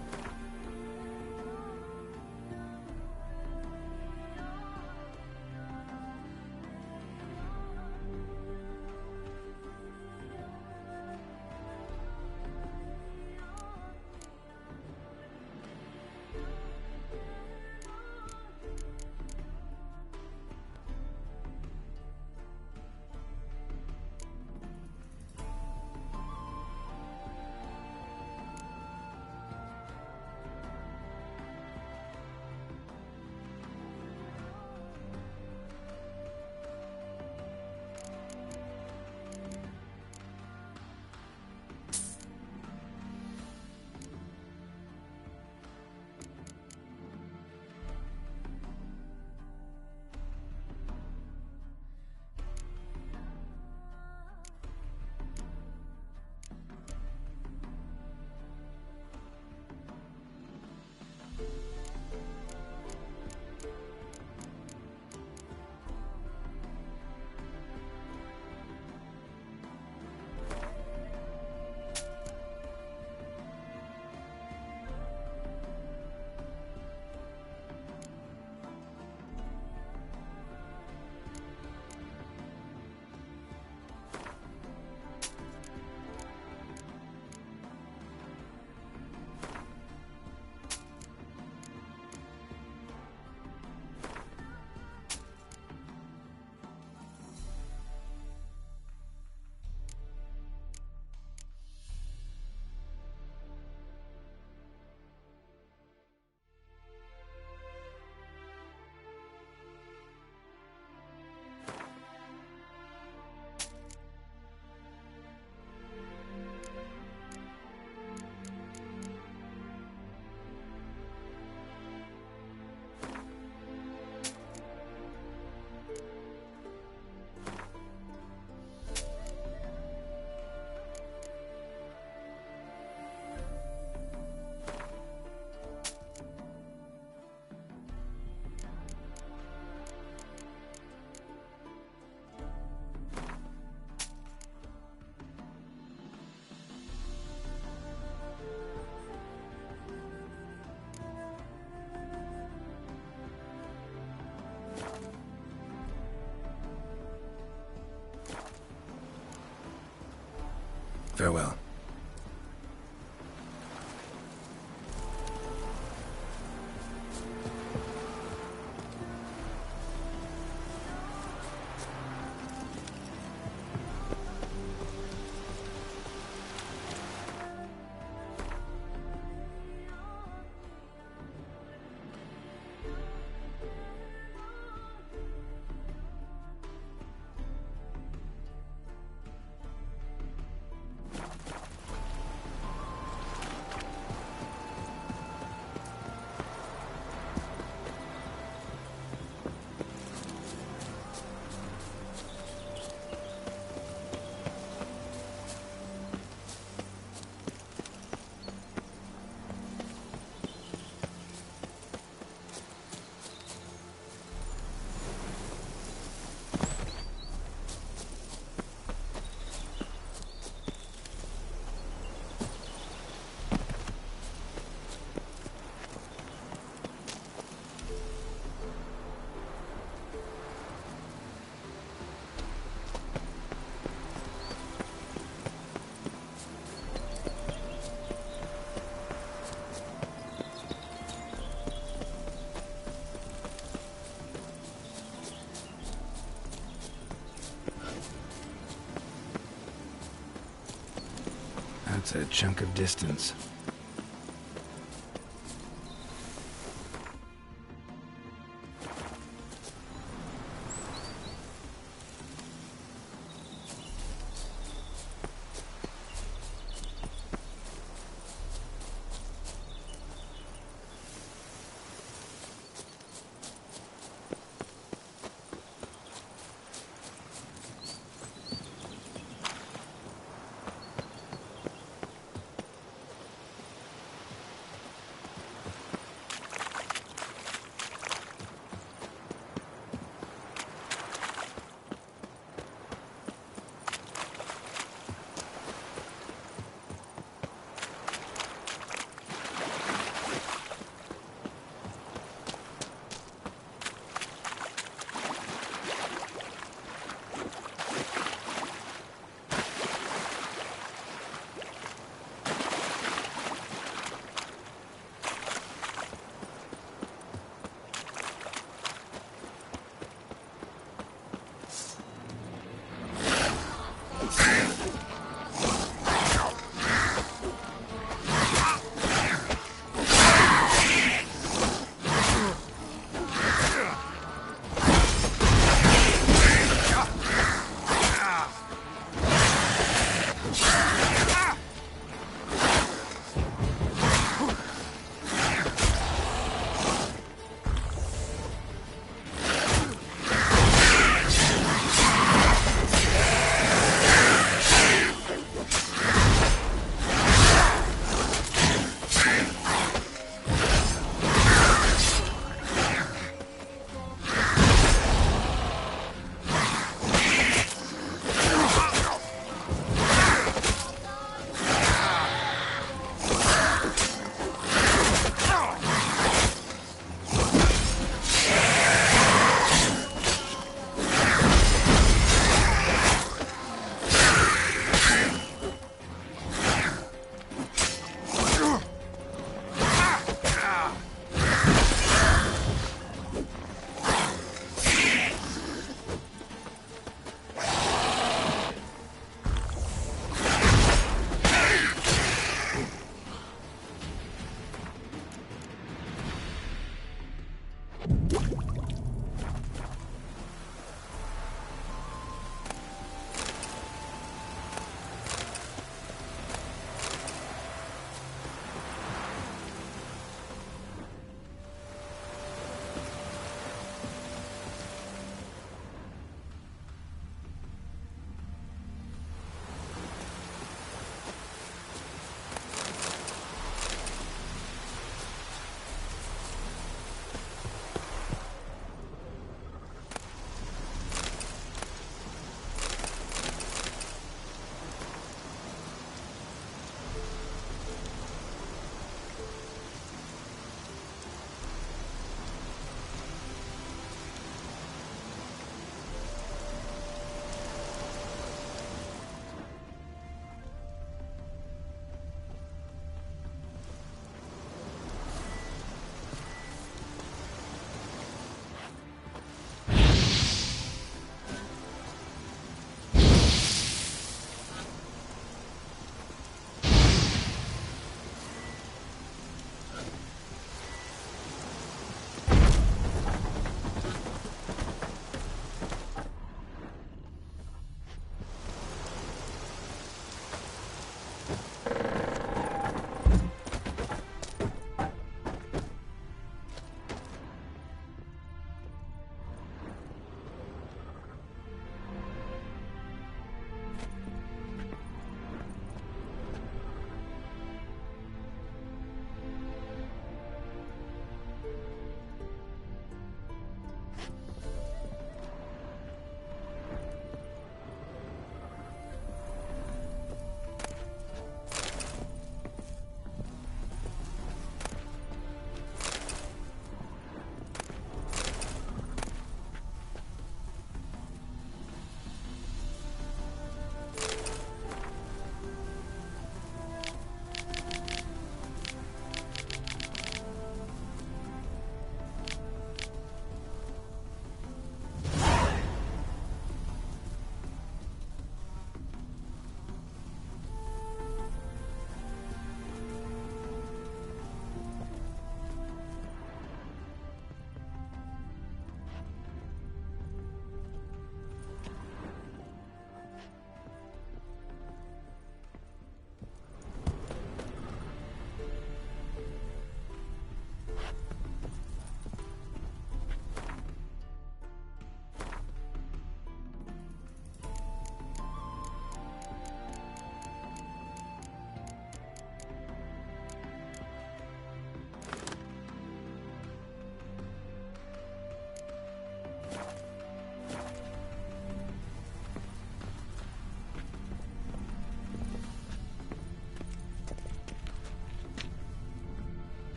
C: Farewell. That's a chunk of distance.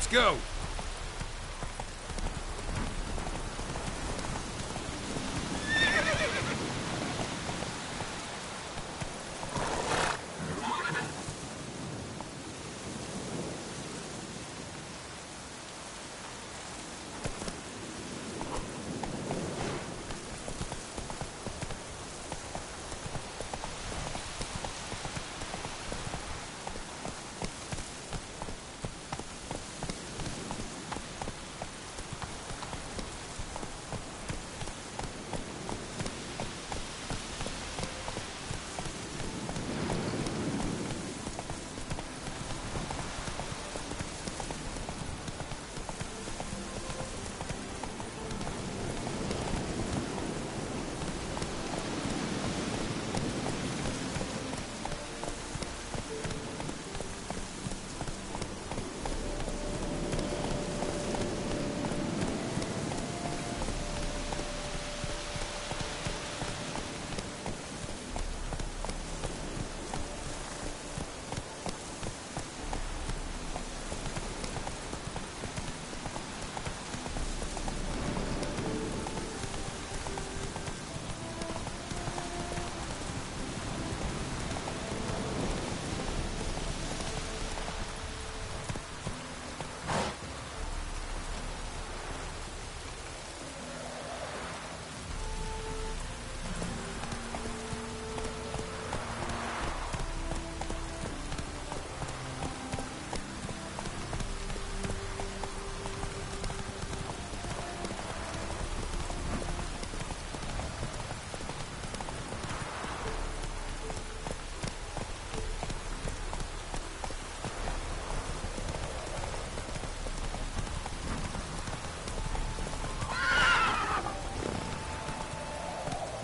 J: Let's go.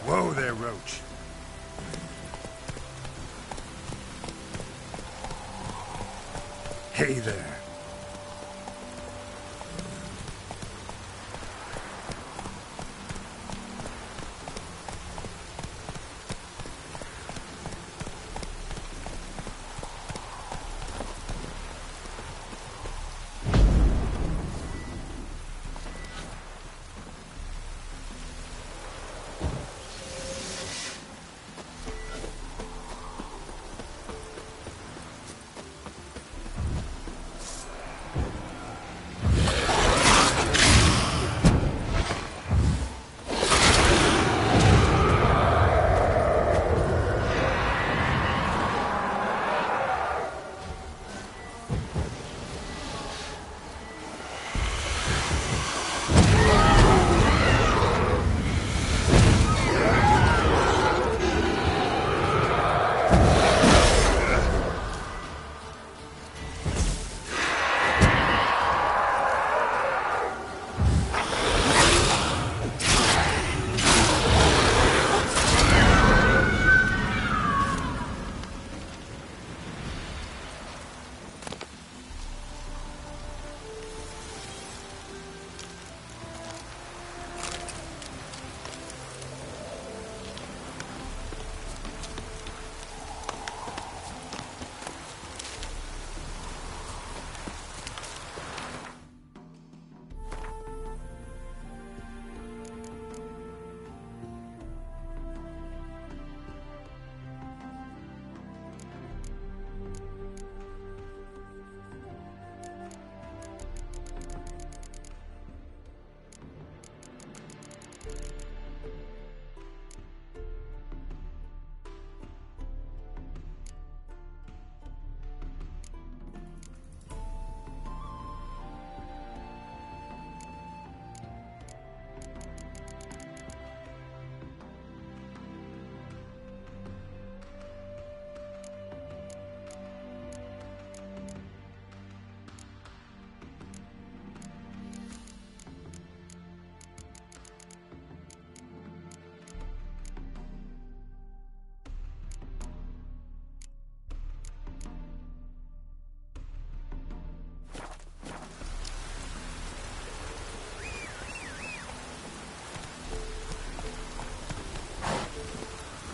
J: Whoa there, Roach. Hey there.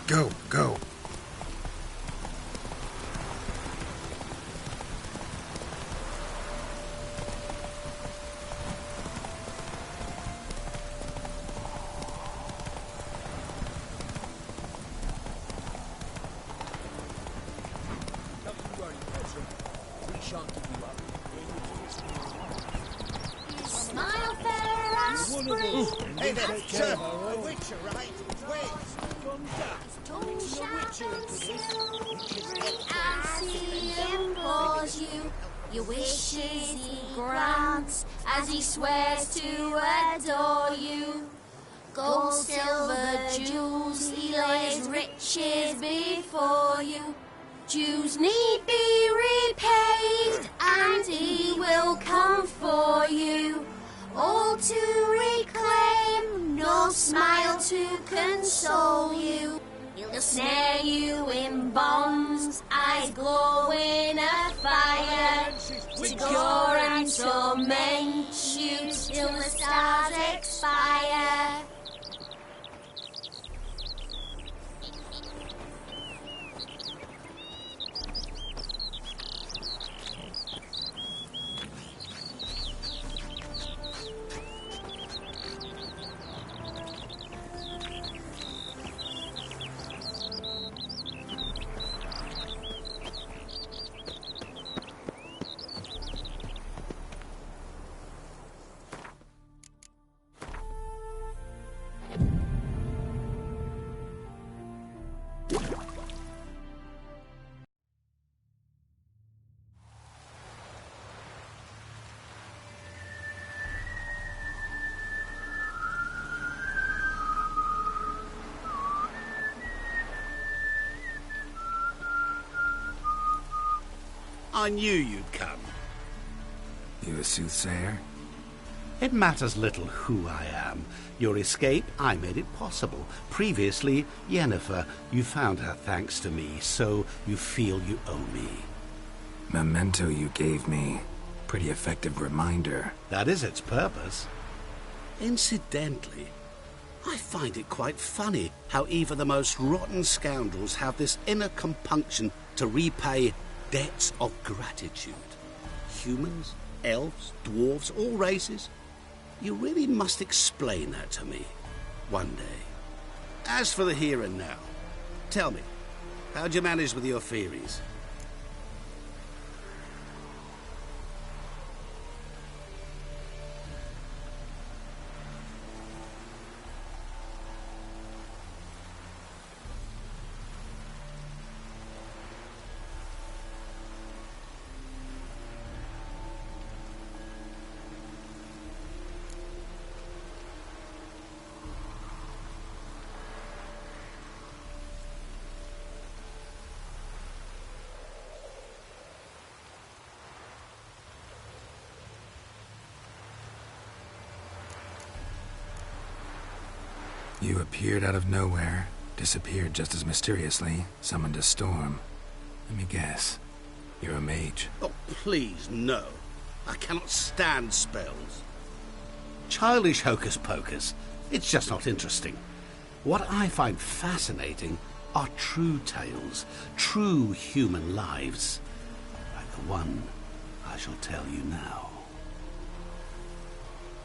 J: Go, go.
K: spree.
J: Hey there, sir. A witcher, right? Wait.
K: Don't shout and see implores you. Your wishes he grants as he swears to adore you. Gold, silver, jewels, he lays riches before you. Dues need be repaid, and he will come for you. All to reclaim, no smile to console you. He'll snare you in bonds, eyes glow in a fire, to gore and torment you till the stars expire.
E: I knew you'd come.
C: You a soothsayer?
E: It matters little who I am. Your escape, I made it possible. Previously, Yennefer, you found her thanks to me, so you feel you owe me.
C: Memento you gave me. Pretty effective reminder.
E: That is its purpose. Incidentally, I find it quite funny how even the most rotten scoundrels have this inner compunction to repay debts of gratitude. Humans, elves, dwarves, all races. You really must explain that to me one day. As for the here and now, tell me, how'd you manage with your theories?
C: You appeared out of nowhere, disappeared just as mysteriously, summoned a storm. Let me guess. You're a mage.
E: Oh, please, no. I cannot stand spells. Childish hocus-pocus. It's just not interesting. What I find fascinating are true tales, true human lives, like the one I shall tell you now.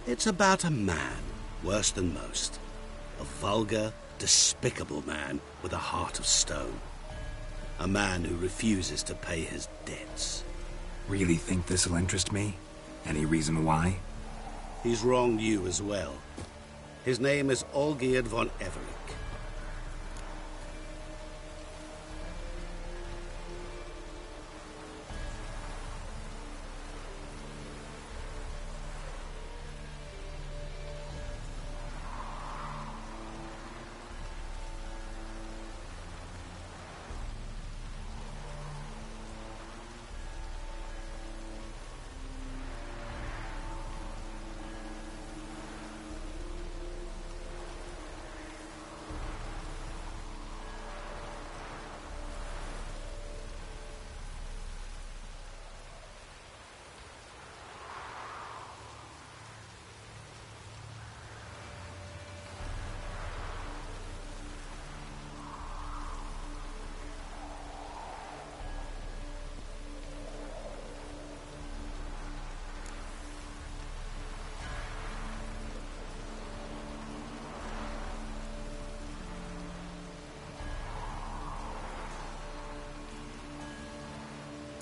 E: It's about a man, worse than most. A vulgar, despicable man with a heart of stone. A man who refuses to pay his debts.
C: Really think this'll interest me? Any reason why?
E: He's wronged you as well. His name is Olgierd von Everec.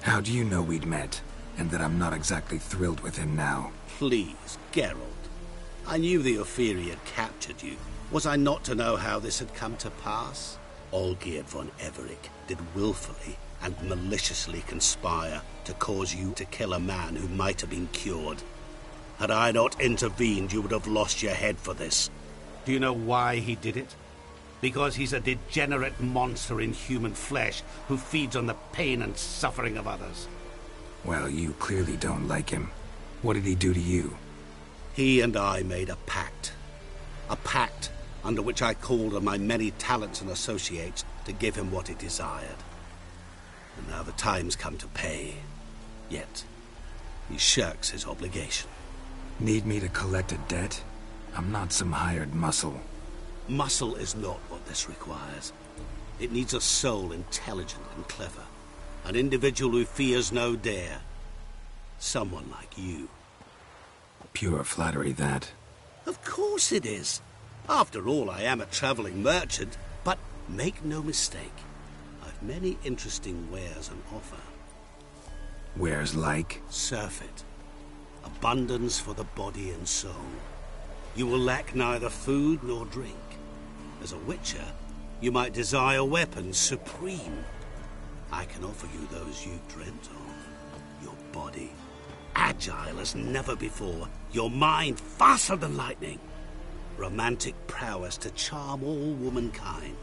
C: How do you know we'd met, and that I'm not exactly thrilled with him now?
E: Please, Geralt. I knew the Ophiri had captured you. Was I not to know how this had come to pass? Olgierd von Everec did willfully and maliciously conspire to cause you to kill a man who might have been cured. Had I not intervened, you would have lost your head for this. Do you know why he did it? Because he's a degenerate monster in human flesh who feeds on the pain and suffering of others.
C: Well, you clearly don't like him. What did he do to you?
E: He and I made a pact. A pact under which I called on my many talents and associates to give him what he desired. And now the time's come to pay. Yet, he shirks his obligation.
C: Need me to collect a debt? I'm not some hired muscle.
E: Muscle is not what this requires. It needs a soul intelligent and clever. An individual who fears no dare. Someone like you.
C: Pure flattery, that.
E: Of course it is. After all, I am a traveling merchant, but make no mistake. I've many interesting wares on offer.
C: Wares like?
E: Surfeit. Abundance for the body and soul. You will lack neither food nor drink. As a witcher, you might desire weapons supreme. I can offer you those you dreamt of. Your body, agile as never before. Your mind, faster than lightning. Romantic prowess to charm all womankind.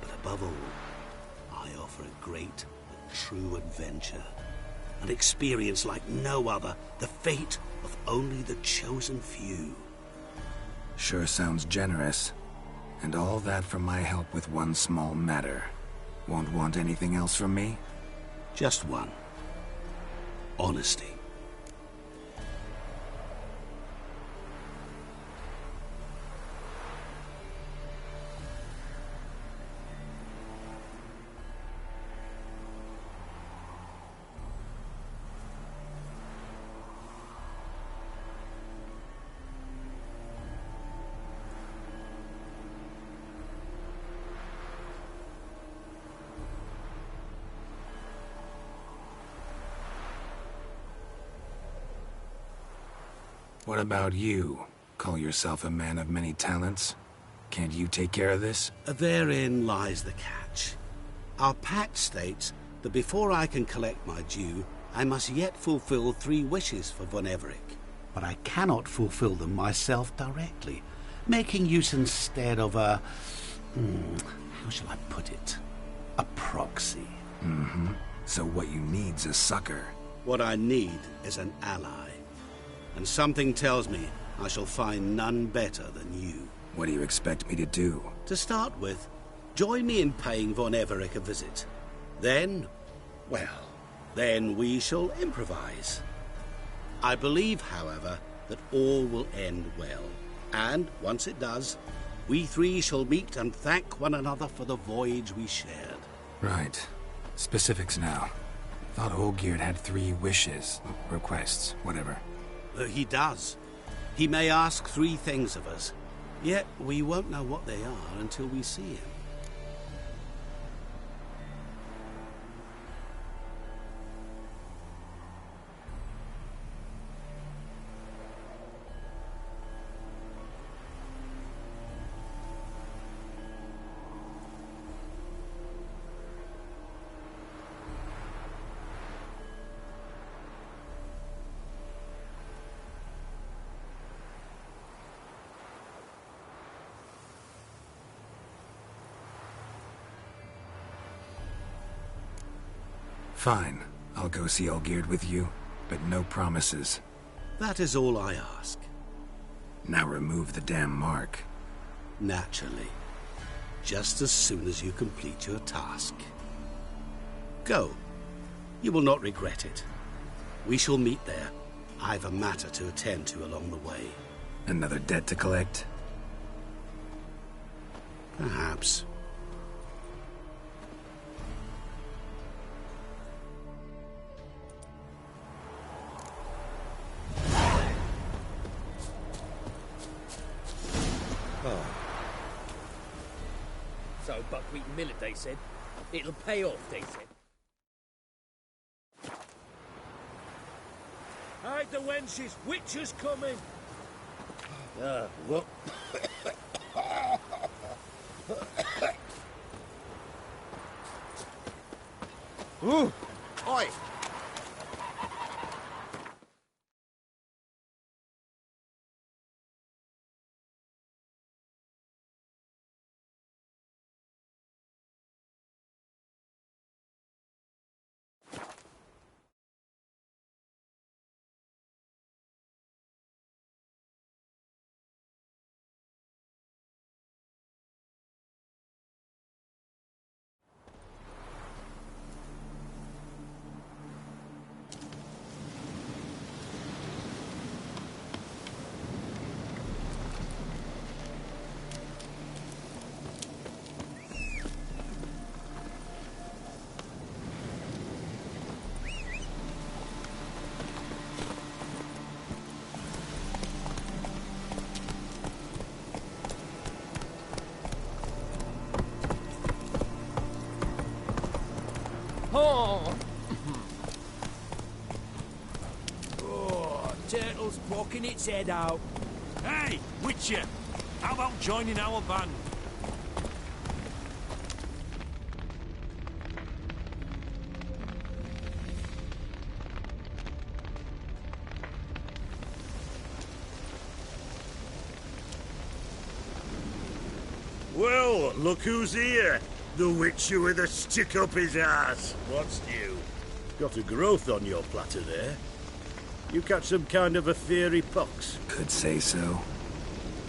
E: But above all, I offer a great and true adventure. An experience like no other. The fate of only the chosen few.
C: Sure sounds generous. And all that for my help with one small matter. Won't want anything else from me?
E: Just one. Honesty.
C: What about you? Call yourself a man of many talents? Can't you take care of this?
E: Therein lies the catch. Our pact states that before I can collect my due, I must yet fulfill 3 wishes for von Everec. But I cannot fulfill them myself directly, making use instead of a... how shall I put it? A proxy.
C: Mm-hmm. So what you need's a sucker.
E: What I need is an ally. And something tells me I shall find none better than you.
C: What do you expect me to do?
E: To start with, join me in paying von Everec a visit. Then, well, then we shall improvise. I believe, however, that all will end well. And, once it does, we 3 shall meet and thank one another for the voyage we shared.
C: Right. Specifics now. Thought Olgierd had 3 wishes, requests, whatever.
E: He does. He may ask 3 things of us, yet we won't know what they are until we see him.
C: Fine. I'll go see Olgierd with you, but no promises.
E: That is all I ask.
C: Now remove the damn mark.
E: Naturally. Just as soon as you complete your task. Go. You will not regret it. We shall meet there. I've a matter to attend to along the way.
C: Another debt to collect?
E: Perhaps.
A: So buckwheat and millet, they said. It'll pay off, they said.
B: Hide the wenches! Witches coming!
J: Well... Ooh! Oi!
A: Oh! Oh, turtle's poking its head out.
B: Hey, Witcher! How about joining our band? Well, look who's here. The Witcher with a stick up his ass. What's new? Got a growth on your platter there. You catch some kind of a fiery pox?
C: Could say so.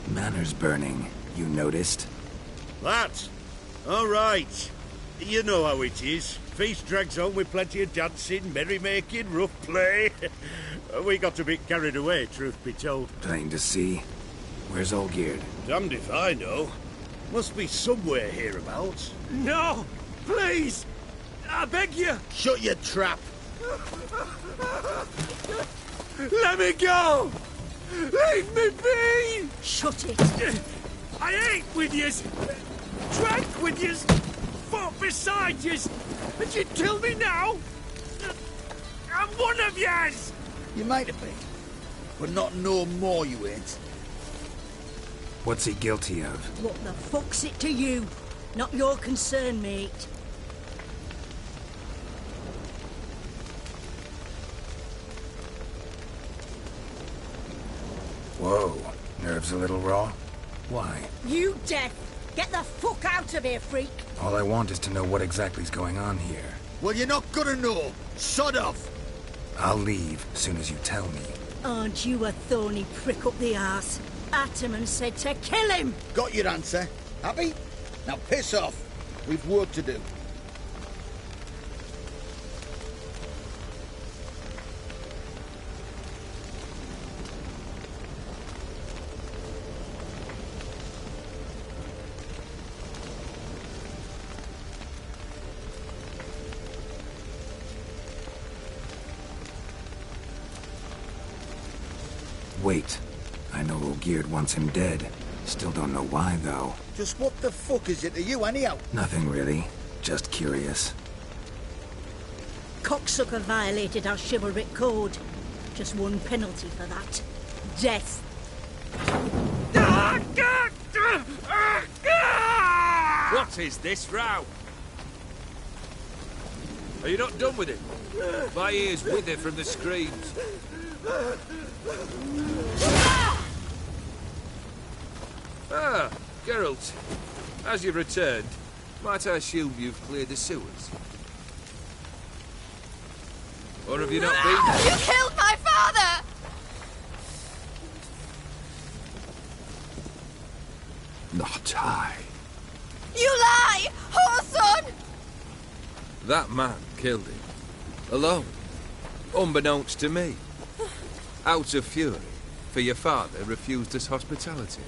C: Manor's burning. You noticed?
B: That? All right. You know how it is. Feast drags on with plenty of dancing, merrymaking, rough play. We got a bit carried away, truth be told.
C: Plain to see. Where's Olgierd?
B: Damned if I know. Must be somewhere hereabouts. No! Please! I beg you!
J: Shut your trap!
B: Let me go! Leave me be!
L: Shut it!
B: I ate with yous! Drank with yous! Fought beside yous! And you'd kill me now? I'm one of yous!
J: You might have been, but not no more you ain't.
C: What's he guilty of?
L: What the fuck's it to you? Not your concern, mate.
C: Whoa. Nerves a little raw? Why?
L: You deaf! Get the fuck out of here, freak!
C: All I want is to know what exactly's going on here.
J: Well, you're not gonna know. Sod off!
C: I'll leave as soon as you tell me.
L: Aren't you a thorny prick up the arse? Ataman said to kill him!
J: Got your answer. Happy? Now piss off. We've work to do.
C: Wait. I know Olgierd wants him dead. Still don't know why, though.
J: Just what the fuck is it to you, anyhow?
C: Nothing really. Just curious.
L: Cocksucker violated our chivalric code. Just one penalty for that. Death.
A: What is this row? Are you not done with it? My ears wither from the screams. Ah, Geralt. As you've returned, might I assume you've cleared the sewers? Or have you not been there?
K: You killed my father!
C: Not I.
K: You lie! Whoreson!
A: That man killed him. Alone. Unbeknownst to me. Out of fury, for your father refused us hospitality.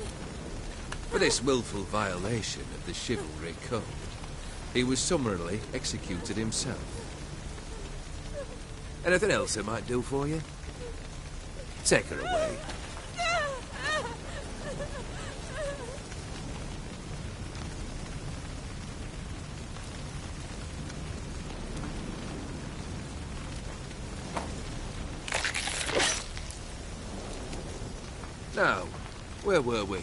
A: For this willful violation of the chivalry code, he was summarily executed himself. Anything else I might do for you? Take her away. Now, Where were we?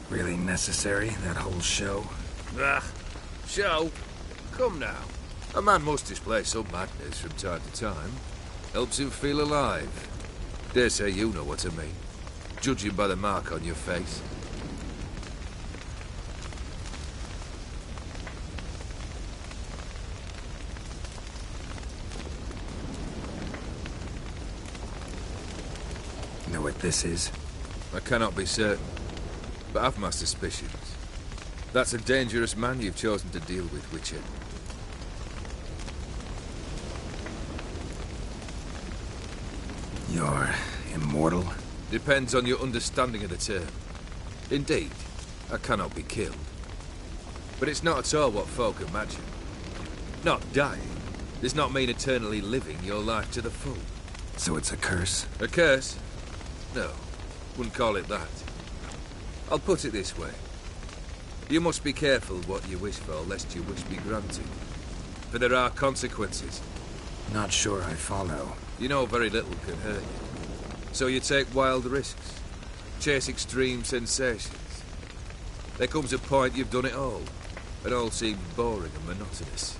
C: Really necessary, that whole show?
A: Ah, show? Come now. A man must display some madness from time to time. Helps him feel alive. Dare say you know what I mean. Judging by the mark on your face.
C: Know what this is?
A: I cannot be certain, but I've my suspicions. That's a dangerous man you've chosen to deal with, Witcher.
C: You're immortal?
A: Depends on your understanding of the term. Indeed, I cannot be killed. But it's not at all what folk imagine. Not dying does not mean eternally living your life to the full.
C: So it's a curse?
A: A curse? No, wouldn't call it that. I'll put it this way. You must be careful what you wish for, lest your wish be granted. For there are consequences.
C: Not sure I follow.
A: You know very little can hurt you. So you take wild risks. Chase extreme sensations. There comes a point you've done it all, and all seems boring and monotonous.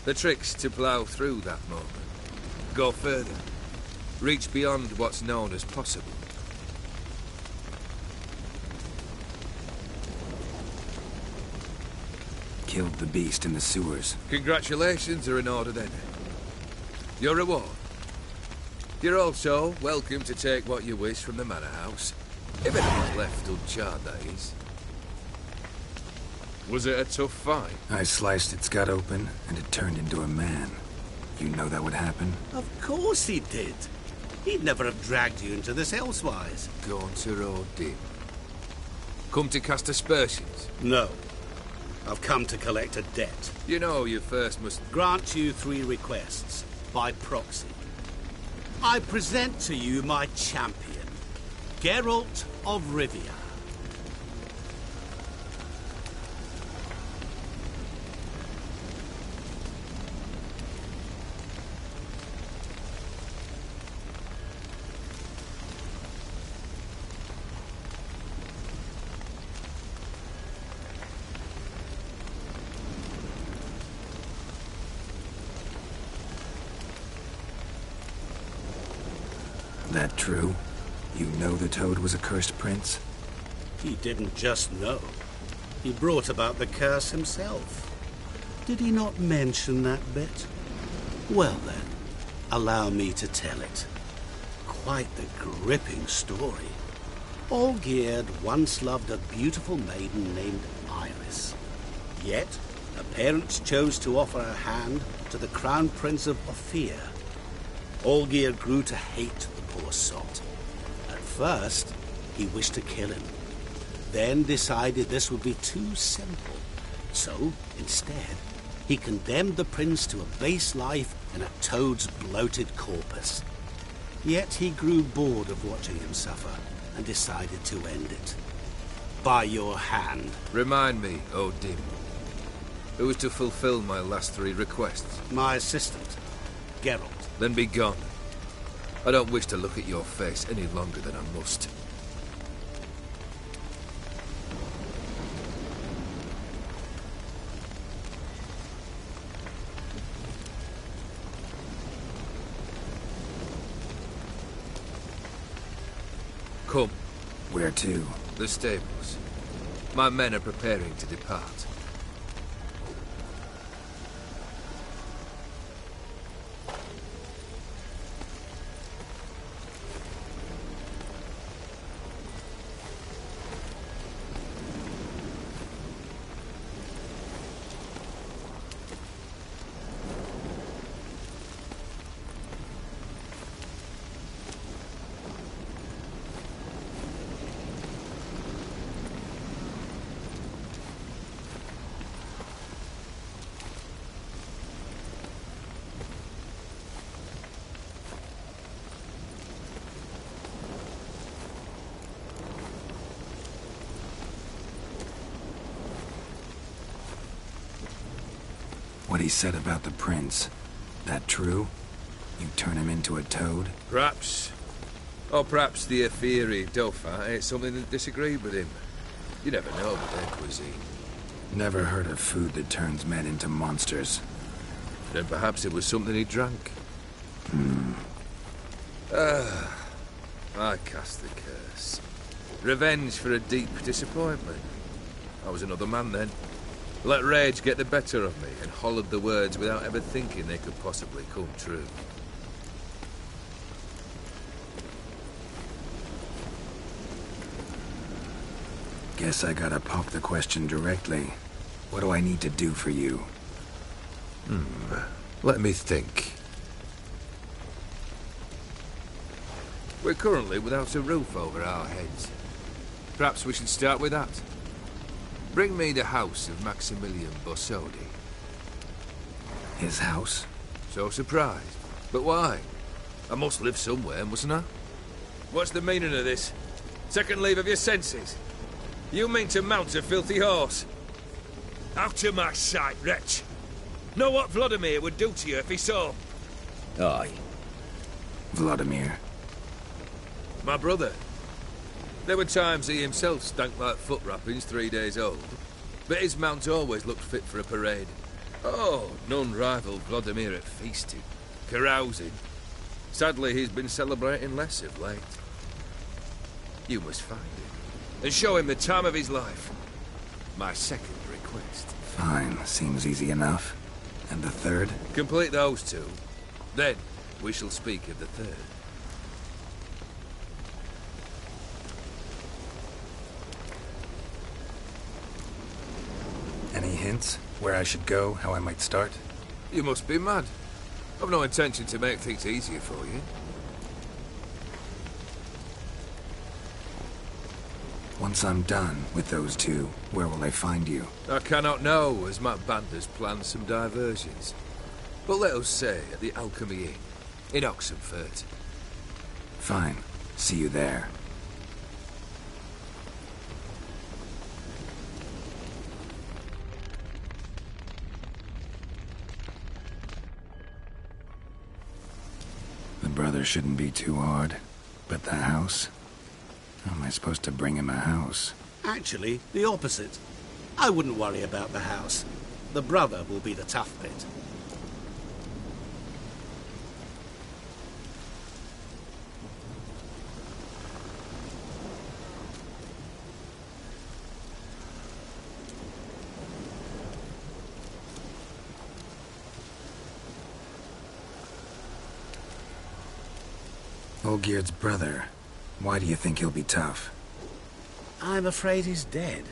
A: The trick's to plough through that moment. Go further. Reach beyond what's known as possible.
C: Killed the beast in the sewers.
A: Congratulations are in order then. Your reward. You're also welcome to take what you wish from the manor house. If anything's left uncharred, that is. Was it a tough fight?
C: I sliced its gut open, and it turned into a man. You know that would happen?
E: Of course he did. He'd never have dragged you into this elsewise.
A: Gaunter O'Dim. Come to cast aspersions?
E: No. I've come to collect a debt.
A: You know you first must...
E: Grant you 3 requests, by proxy. I present to you my champion, Geralt of Rivia.
C: That true? You know the Toad was a cursed prince?
E: He didn't just know. He brought about the curse himself. Did he not mention that bit? Well then, allow me to tell it. Quite the gripping story. Olgierd once loved a beautiful maiden named Iris. Yet, her parents chose to offer her hand to the Crown Prince of Ophir. Olgierd grew to hate the poor sot. At first, he wished to kill him. Then decided this would be too simple. So, instead, he condemned the prince to a base life in a toad's bloated corpus. Yet he grew bored of watching him suffer and decided to end it. By your hand.
A: Remind me, O'Dim. Who was to fulfill my last 3 requests?
E: My assistant, Geralt.
A: Then be gone. I don't wish to look at your face any longer than I must. Come.
C: Where to?
A: The stables. My men are preparing to depart.
C: What he said about the prince, that true? You turn him into a toad?
A: Perhaps. Or perhaps the Aetheri Dauphin ate something that disagreed with him. You never know with their cuisine.
C: Never heard of food that turns men into monsters.
A: Then perhaps it was something he drank. I cast the curse. Revenge for a deep disappointment. I was another man then. Let rage get the better of me and hollered the words without ever thinking they could possibly come true.
C: Guess I gotta pop the question directly. What do I need to do for you?
A: Let me think. We're currently without a roof over our heads. Perhaps we should start with that. Bring me the house of Maximilian Borsodi.
C: His house?
A: So surprised. But why? I must live somewhere, mustn't I? What's the meaning of this? Second leave of your senses? You mean to mount a filthy horse? Out of my sight, wretch! Know what Vladimir would do to you if he saw?
C: Aye. Vladimir.
A: My brother. There were times he himself stank like foot wrappings 3 days old, but his mount always looked fit for a parade. Oh, none rivaled Vladimir at feasting, carousing. Sadly, he's been celebrating less of late. You must find him, and show him the time of his life. My second request.
C: Fine, seems easy enough. And the third?
A: Complete those two. Then, we shall speak of the third.
C: Any hints? Where I should go? How I might start?
A: You must be mad. I've no intention to make things easier for you.
C: Once I'm done with those two, where will I find you?
A: I cannot know, as my band has planned some diversions. But let us say at the Alchemy Inn, in Oxenfurt.
C: Fine. See you there. The brother shouldn't be too hard. But the house? How am I supposed to bring him a house?
E: Actually, the opposite. I wouldn't worry about the house. The brother will be the tough bit.
C: Olgierd's brother. Why do you think he'll be tough?
E: I'm afraid he's dead.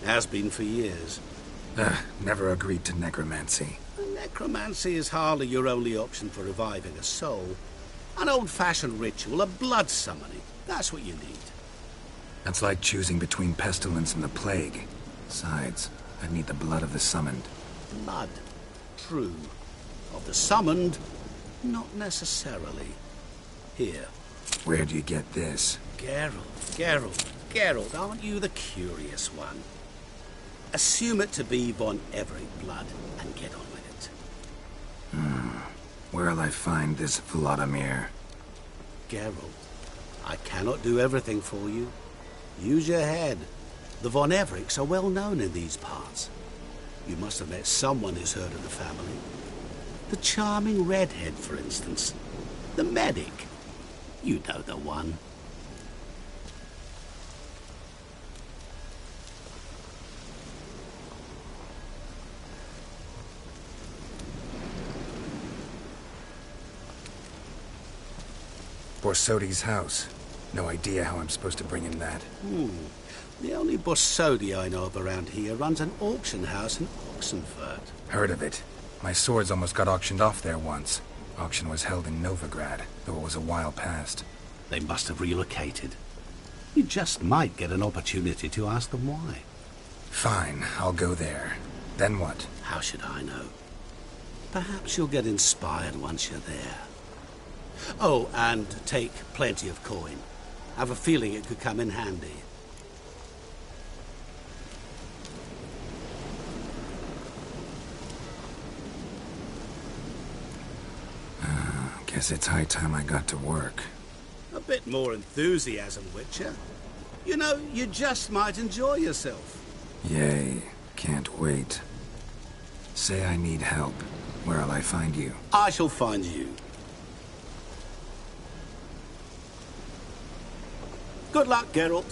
E: Has been for years.
C: Never agreed to necromancy.
E: Necromancy is hardly your only option for reviving a soul. An old-fashioned ritual, a blood summoning. That's what you need.
C: That's like choosing between pestilence and the plague. Besides, I'd need the blood of the summoned.
E: Blood. True. Of the summoned, not necessarily. Here.
C: Where do you get this?
E: Geralt, aren't you the curious one? Assume it to be Von Everett blood and get on with it.
C: Where'll I find this Vladimir?
E: Geralt, I cannot do everything for you. Use your head. The Von Evericks are well known in these parts. You must have met someone who's heard of the family. The charming redhead, for instance. The medic. You know the one.
C: Borsodi's house. No idea how I'm supposed to bring in that.
E: The only Borsodi I know of around here runs an auction house in Oxenfurt.
C: Heard of it. My swords almost got auctioned off there once. Auction was held in Novigrad, though it was a while past.
E: They must have relocated. You just might get an opportunity to ask them why.
C: Fine, I'll go there. Then what?
E: How should I know? Perhaps you'll get inspired once you're there. Oh, and take plenty of coin. I have a feeling it could come in handy.
C: Guess it's high time I got to work.
E: A bit more enthusiasm, Witcher. You know, you just might enjoy yourself.
C: Yay. Can't wait. Say I need help. Where'll I find you?
E: I shall find you. Good luck, Geralt.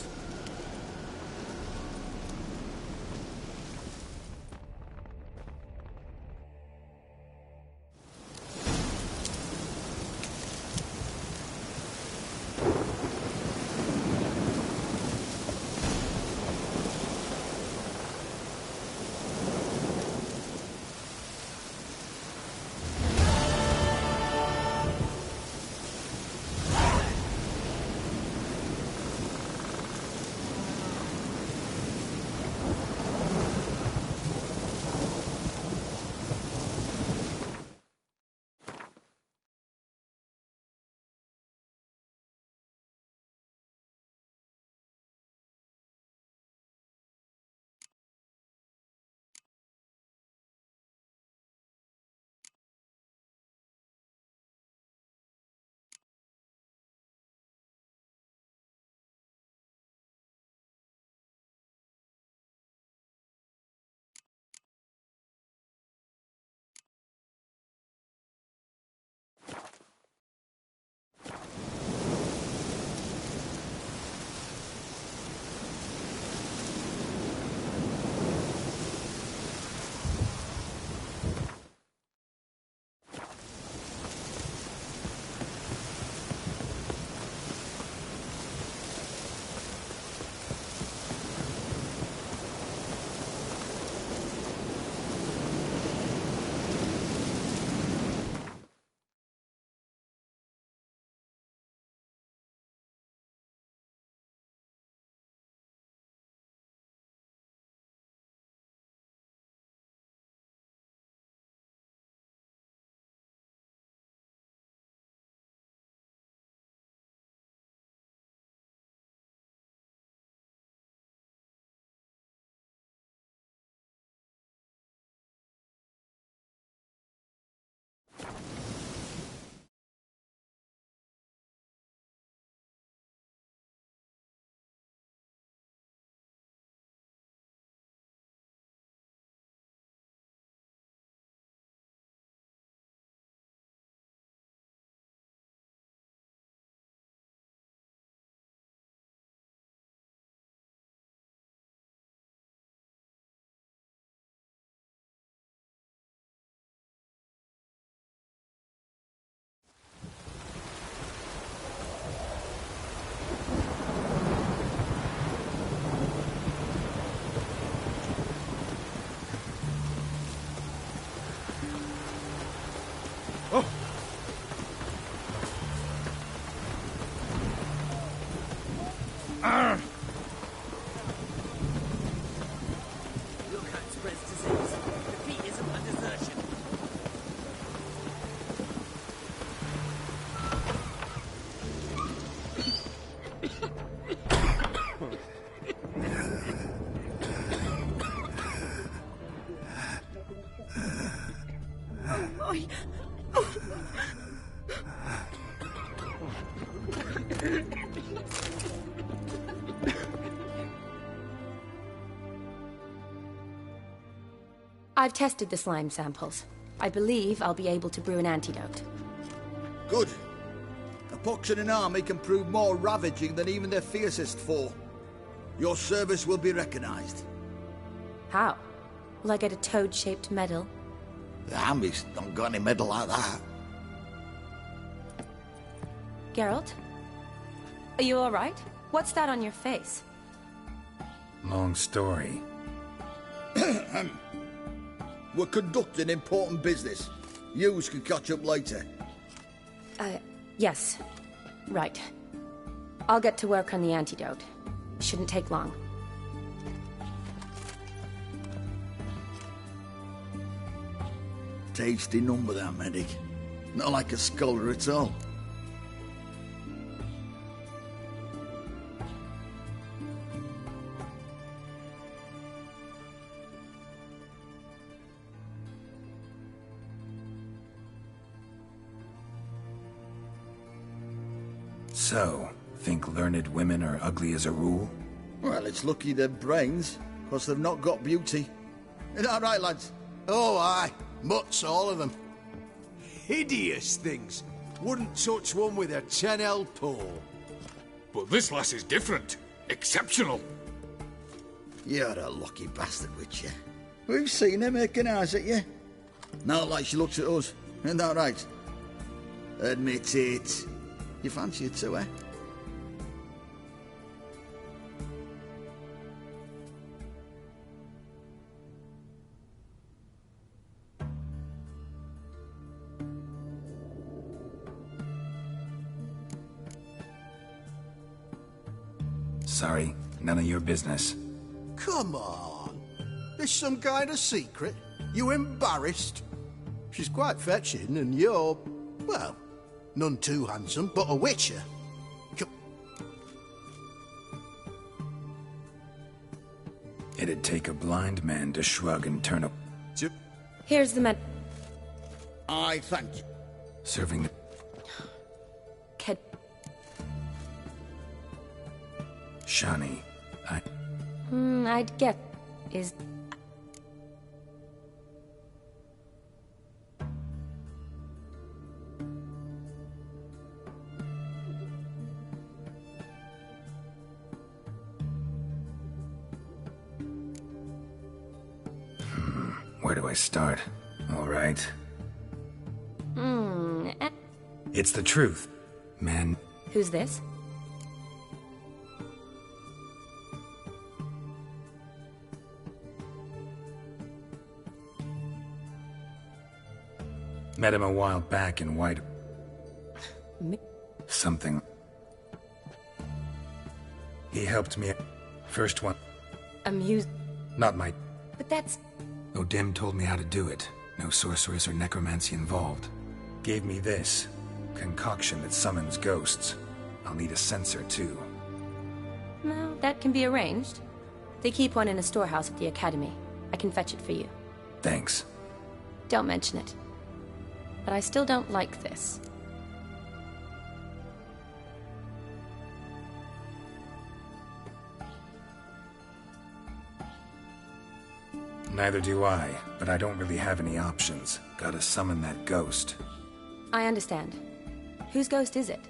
F: I've tested the slime samples. I believe I'll be able to brew an antidote.
M: Good. A pox in an army can prove more ravaging than even their fiercest foe. Your service will be recognized.
F: How? Will I get a toad-shaped medal?
M: The army's not got any medal like that.
F: Geralt? Are you alright? What's that on your face?
C: Long story.
M: We're conducting important business. Yous can catch up later.
F: Yes. Right. I'll get to work on the antidote. Shouldn't take long.
M: Tasty number, that medic. Not like a scholar at all.
C: So, think learned women are ugly as a rule?
M: Well, it's lucky they're brains, because they've not got beauty. Is that right, lads?
D: Oh, aye. Mutts, all of them.
N: Hideous things. Wouldn't touch one with a 10L pole.
O: But this lass is different. Exceptional.
M: You're a lucky bastard, Witcher. We've seen her making eyes at you. Not like she looks at us. Isn't that right? Admit it. You fancy her too, eh?
C: Sorry, none of your business.
D: Come on. There's some kind of secret. You embarrassed? She's quite fetching, and you're, well, none too handsome, but a witcher.
C: It'd take a blind man to shrug and turn up.
F: Here's the med...
M: I thank you.
C: Serving the...
F: Ked...
C: Shani,
F: I'd get... is...
C: Where do I start? All right. It's the truth. Man...
F: Who's this?
C: Met him a while back in White... Something. He helped me... First one... Not my...
F: But that's...
C: O'Dim told me how to do it. No sorceress or necromancy involved. Gave me this. Concoction that summons ghosts. I'll need a censer, too.
F: Well, that can be arranged. They keep one in a storehouse at the Academy. I can fetch it for you.
C: Thanks.
F: Don't mention it. But I still don't like this.
C: Neither do I, but I don't really have any options. Gotta summon that ghost.
F: I understand. Whose ghost is it?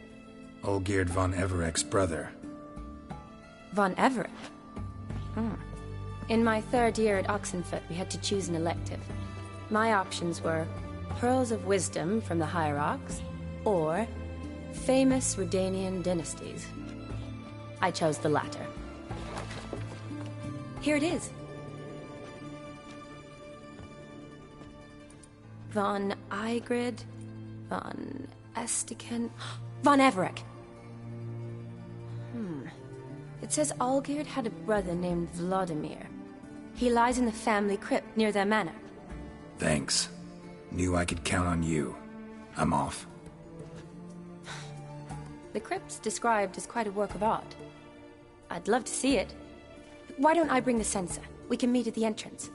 C: Olgierd von Everek's brother.
F: Von Everek? In my third year at Oxenfoot, we had to choose an elective. My options were Pearls of Wisdom from the Hierarchs, or famous Redanian dynasties. I chose the latter. Here it is. Von Igrid, von Estiken, von Everek. It says Olgierd had a brother named Vladimir. He lies in the family crypt near their manor.
C: Thanks. Knew I could count on you. I'm off.
F: The crypt's described as quite a work of art. I'd love to see it. Why don't I bring the censer? We can meet at the entrance.